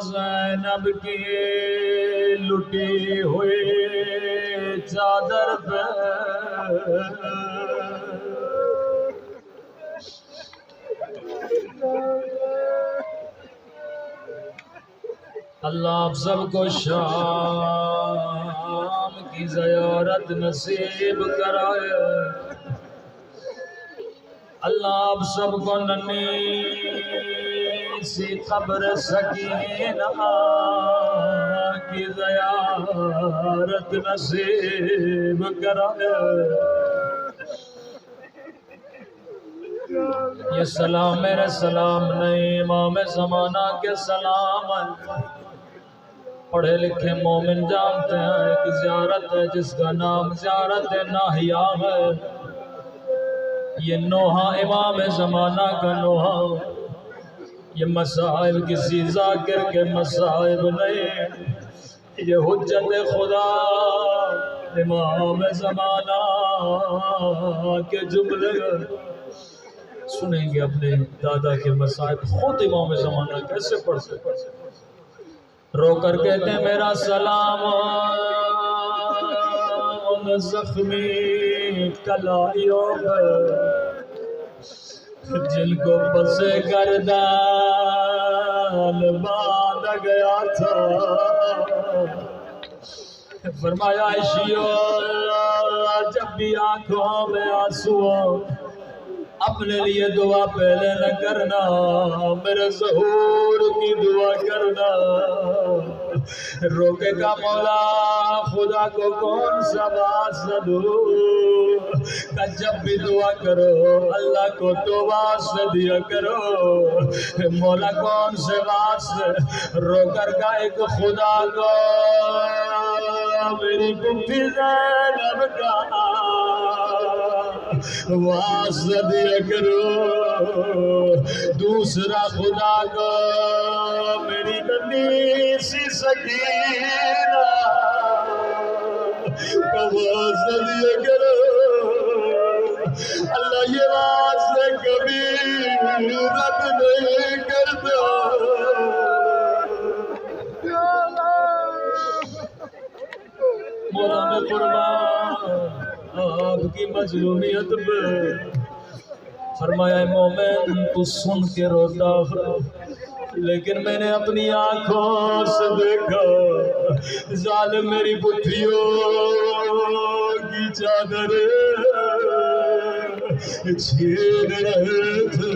زینب کی لٹی ہوئی چادر پہ، اللہ آپ سب کو شام کی زیارت نصیب کرائے، اللہ آپ سب کو ننھی سی قبر سکینہ کی زیارت نصیب کرائے۔ یہ سلام میرے سلام نہیں، امام زمانہ کے سلام ہے۔ پڑھے لکھے مومن جانتے ہیں ایک زیارت ہے جس کا نام زیارت ناہیہ ہے۔ یہ نوحہ امام زمانہ کا نوحہ، یہ مصائب کسی ذاکر کے مصائب نہیں، یہ حجت خدا امام زمانہ کے جملے سنیں گے۔ اپنے دادا کے مصائب خود امام زمانہ کیسے پڑھتے رو کر کہتے ہیں میرا سلام ان زخمی کلائیوں پر جن کو پس گردان باندھ گیا تھا۔ فرمایا عائشیو جب بھی آنکھوں میں آنسو اپنے لیے دعا پہلے نہ کرنا، میرے ظہور کی دعا کرنا۔ روکے گا مولا خدا کو کون سا واسطہ دوں کہ جب بھی دعا کرو اللہ کو تو واسطہ دیا کرو مولا کون سے واسطے رو کر کا ایک خدا کو میری پھپھی زینب کا واسطہ دیا کرو دوسرا خدا کو میری ننھی سی سکینہ کا واسطہ دیا کرو اللہ یہ واسطے کبھی رد نہیں کرتا مولانا قربان آپ کی مظلومیت پہ فرمایا مومن تو سن کے روتا لیکن میں نے اپنی آنکھوں سے دیکھا ظالم میری پتھریوں کی چادر چھین رہے تھے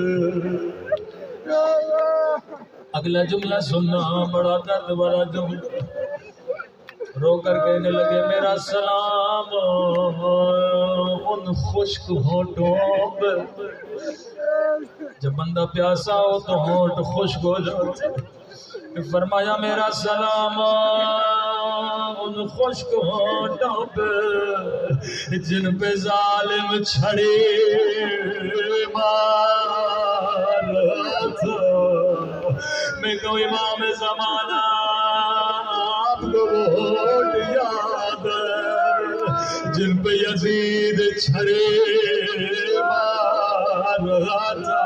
اگلا جملہ سننا بڑا درد والا جملہ رو کر کہنے لگے میرا سلام ان خشک ہونٹوں پہ جب بندہ پیاسا ہو تو ہونٹ خشک ہو جاتے فرمایا میرا سلام ان خشک ہونٹوں پہ جن پہ ظالم چھڑی مار تھا میں کو امام زمانہ آپ کو ووٹ یاد جن پہ یزید چھڑے مار رہا تھا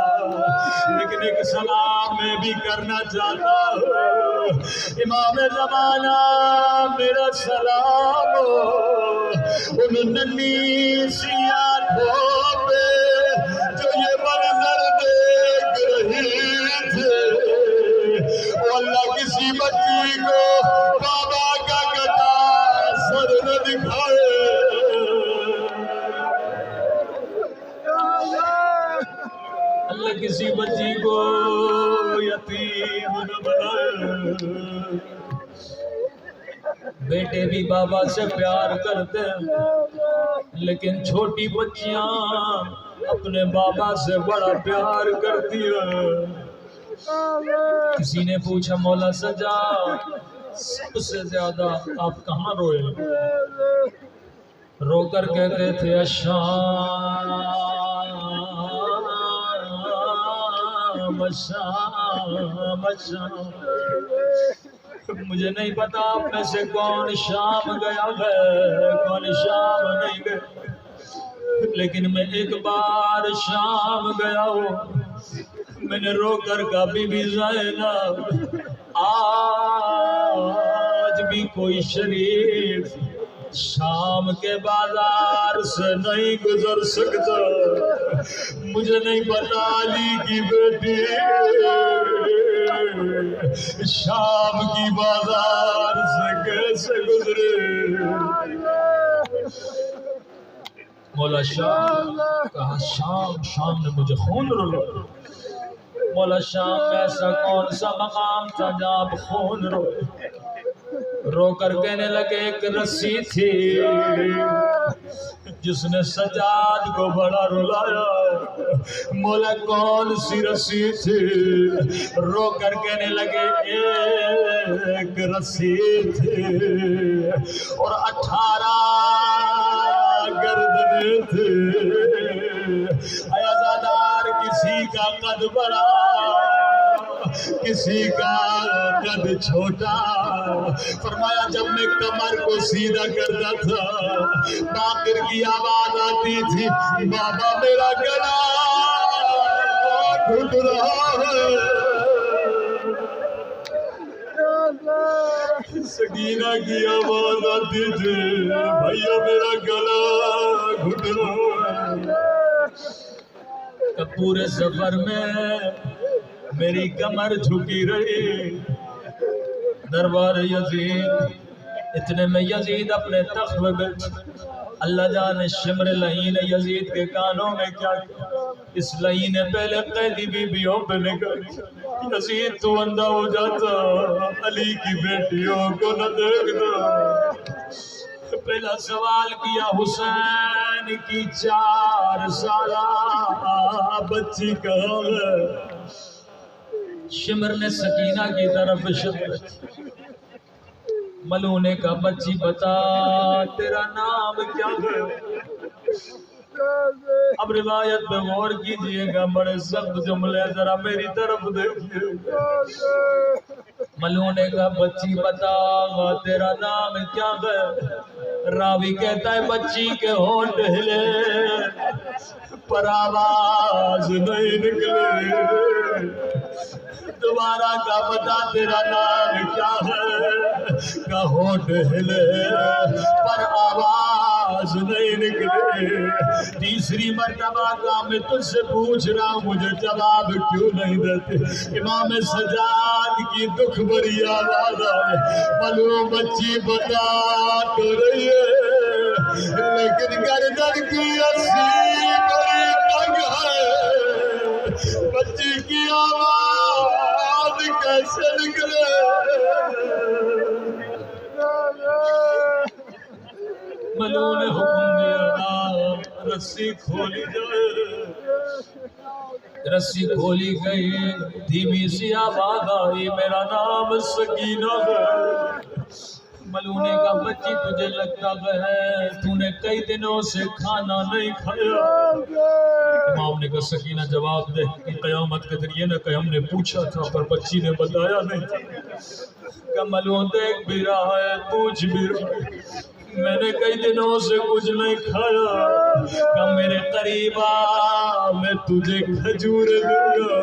لیکن ایک سلام میں بھی کرنا چاہتا ہوں امام زمانہ میرا سلام ان ننھی سی آنکھوں پہ جو یہ منظر دیکھ رہی تھے اللہ کسی بچی کو بابا کا کٹا سر نہ دکھائے اللہ کسی بچی کو یتیم نہ بنائے بیٹے بھی بابا سے پیار کرتے ہیں لیکن چھوٹی بچیاں اپنے بابا سے بڑا پیار کرتی ہیں کسی نے پوچھا مولا سجا سب سے زیادہ آپ کہاں روئے رو کر کہتے تھے شام شام شام مجھے نہیں پتا آپ میں سے کون شام گیا ہے کون شام نہیں گیا لیکن میں ایک بار شام گیا ہوں میں نے رو کر کہا بی بی زینب آج بھی کوئی شریف شام کے بازار سے نہیں گزر سکتا مجھے نہیں پتا علی کی بیٹی شام کی بازار سے کیسے گزرے مولا شام کہا شام نے مجھے خون رلا مولا شام ایسا کون سا مقام تھا جہاں آپ خون رو کر کہنے لگے ایک رسی تھی جس نے سجاد کو بڑا رلایا مولا کون سی رسی تھی رو کر کہنے لگے ایک رسی تھی اور 18 گردنیں تھے عزادار کسی کا قد بڑا کسی کا قد چھوٹا فرمایا جب میں کمر کو سیدھا کرتا تھا باقر کی آواز آتی تھی بابا میرا گلا گھٹ رہا ہے سکینہ کی آواز آتی تھی بھائیا میرا گلا گھٹ رہا ہے پورے سفر میں میری کمر جھکی رہی دربار یزید اتنے میں یزید اپنے تخت میں بیٹھ اللہ جانے شمر لعین یزید کے کانوں میں کیا کیا. اس لعین نے پہلے قیدی بیویوں پہ نکل یزید تو اندھا ہو جاتا علی کی بیٹیوں کو نہ دیکھتا. پہلا سوال کیا حسین کی 4 سالہ بچی کہاں ہے؟ شمر نے سکینہ کی طرف اشارہ ملون نے کہا بچی بتا تیرا نام کیا ہے؟ اب روایت پہ غور کیجئے گا بڑے سخت جملے ذرا میری طرف دیکھیے. ملون نے کہا بچی بتا تیرا نام کیا ہے؟ راوی کہتا ہے بچی کے ہونٹ ہلے پر آواز نہیں نکلے. دوبارہ کا بتا تیرا نام کیا ہے؟ کا ہونٹ ہلے پر آواز نہیں نکلے. تیسری مرتبہ کا میں تجھ سے پوچھ رہا ہوں مجھے جواب کیوں نہیں دیتے؟ امام سجاد کی دکھ بھری آواز آئے معلوم بچی بتا تو رہی ہے لیکن گردن کی رسی بڑی تنگ ہے. بچی کی آواز کیسے نکلے؟ ملون نے حکم دیا رسی کھولی جائے. رسی کھولی گئی دھیمی سی آواز آئی میرا نام سکینہ ہے. ملون نے کہا بچی تجھے لگتا ہے تو نے کئی دنوں سے کھانا نہیں کھایا. امام نے کہا سکینہ جواب دے کہ قیامت کے دن یہ نہ کہ ہم نے پوچھا تھا پر بچی نے بتایا نہیں. کہ ملون دیکھ بھی رہا ہے پوچھ بھی رہا ہے میں نے کئی دنوں سے کچھ نہیں کھایا. کہ میرے قریب آ میں تجھے کھجور دوں گا.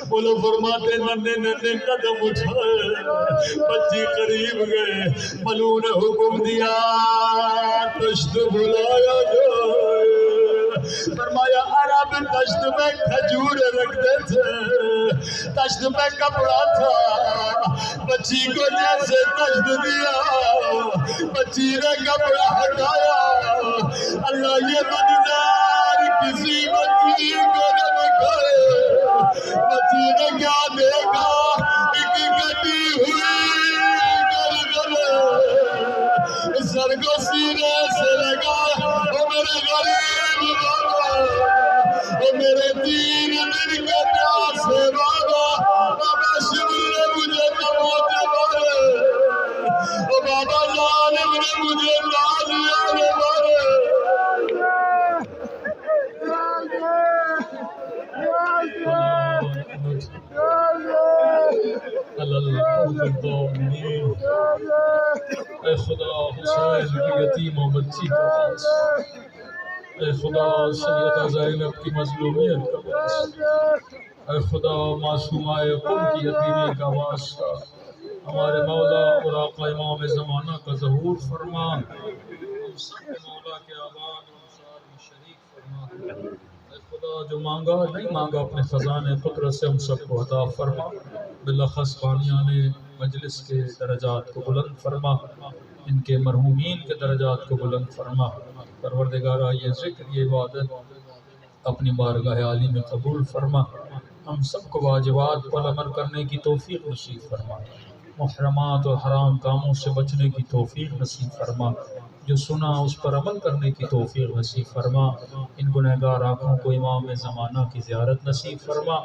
بولو فرماتے ننے ننے قدم اٹھائے بچی قریب گئے. ملون نے حکم دیا تشت بلایا جائے. فرمایا عرب تشت میں کھجور رکھتے تھے تشت میں کپڑا تھا. بچی کو جیسے تشت دیا بچی نے کپڑا ہٹایا. اللہ یہ منظر کسی بچی کو نہ دکھائے. بچی نے کیا دیکھا ایک کٹی ہوئی گردن سر کو سینے سے لگا وہ میرے غریب بابا وہ میرے 3 دن کے پیاسے بابا. بابا شمر نے مجھے تموتے مارے وہ بابا ظالم نے مجھے نازیا نے مارے. اے خدا حسین کی یتیم و بچی کا باعث. اے خدا سیدہ زینب کی مظلومیت کا باعث. اے خدا معصومہ قم کی یتیمی کا واسطہ ہمارے مولا اور آقا امام زمانہ کا ظہور فرما. ہم سب کے مولا کے آباد و انصار میں شریک فرما. اے خدا جو مانگا نہیں مانگا اپنے خزانے قدرت سے ہم سب کو عطا فرما. بالاخص بانیان مجلس کے درجات کو بلند فرما. ان کے مرحومین کے درجات کو بلند فرما. پروردگارہ یہ ذکر یہ عبادت اپنی بارگاہ عالی میں قبول فرما. ہم سب کو واجبات پر عمل کرنے کی توفیق نصیب فرما. محرمات اور حرام کاموں سے بچنے کی توفیق نصیب فرما. جو سنا اس پر عمل کرنے کی توفیق نصیب فرما. ان گنہگار آنکھوں کو امام زمانہ کی زیارت نصیب فرما.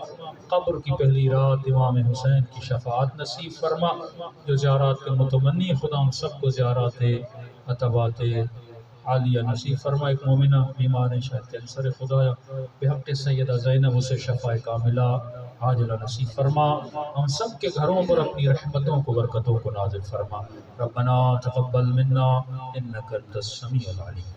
قبر کی پہلی رات امام حسین کی شفاعت نصیب فرما. جو زیارات کے متمنی خدا ہم سب کو زیارات عطوات عالیہ نصیب فرما. ایک مومنہ بیمار شاید کینسر خدایا بحق سیدہ زینب اسے شفاء کاملہ عاجلہ نصیب فرما. ہم سب کے گھروں پر اپنی رحمتوں کو برکتوں کو نازل فرما. ربنا تقبل منا انک انت السمیع العلیم.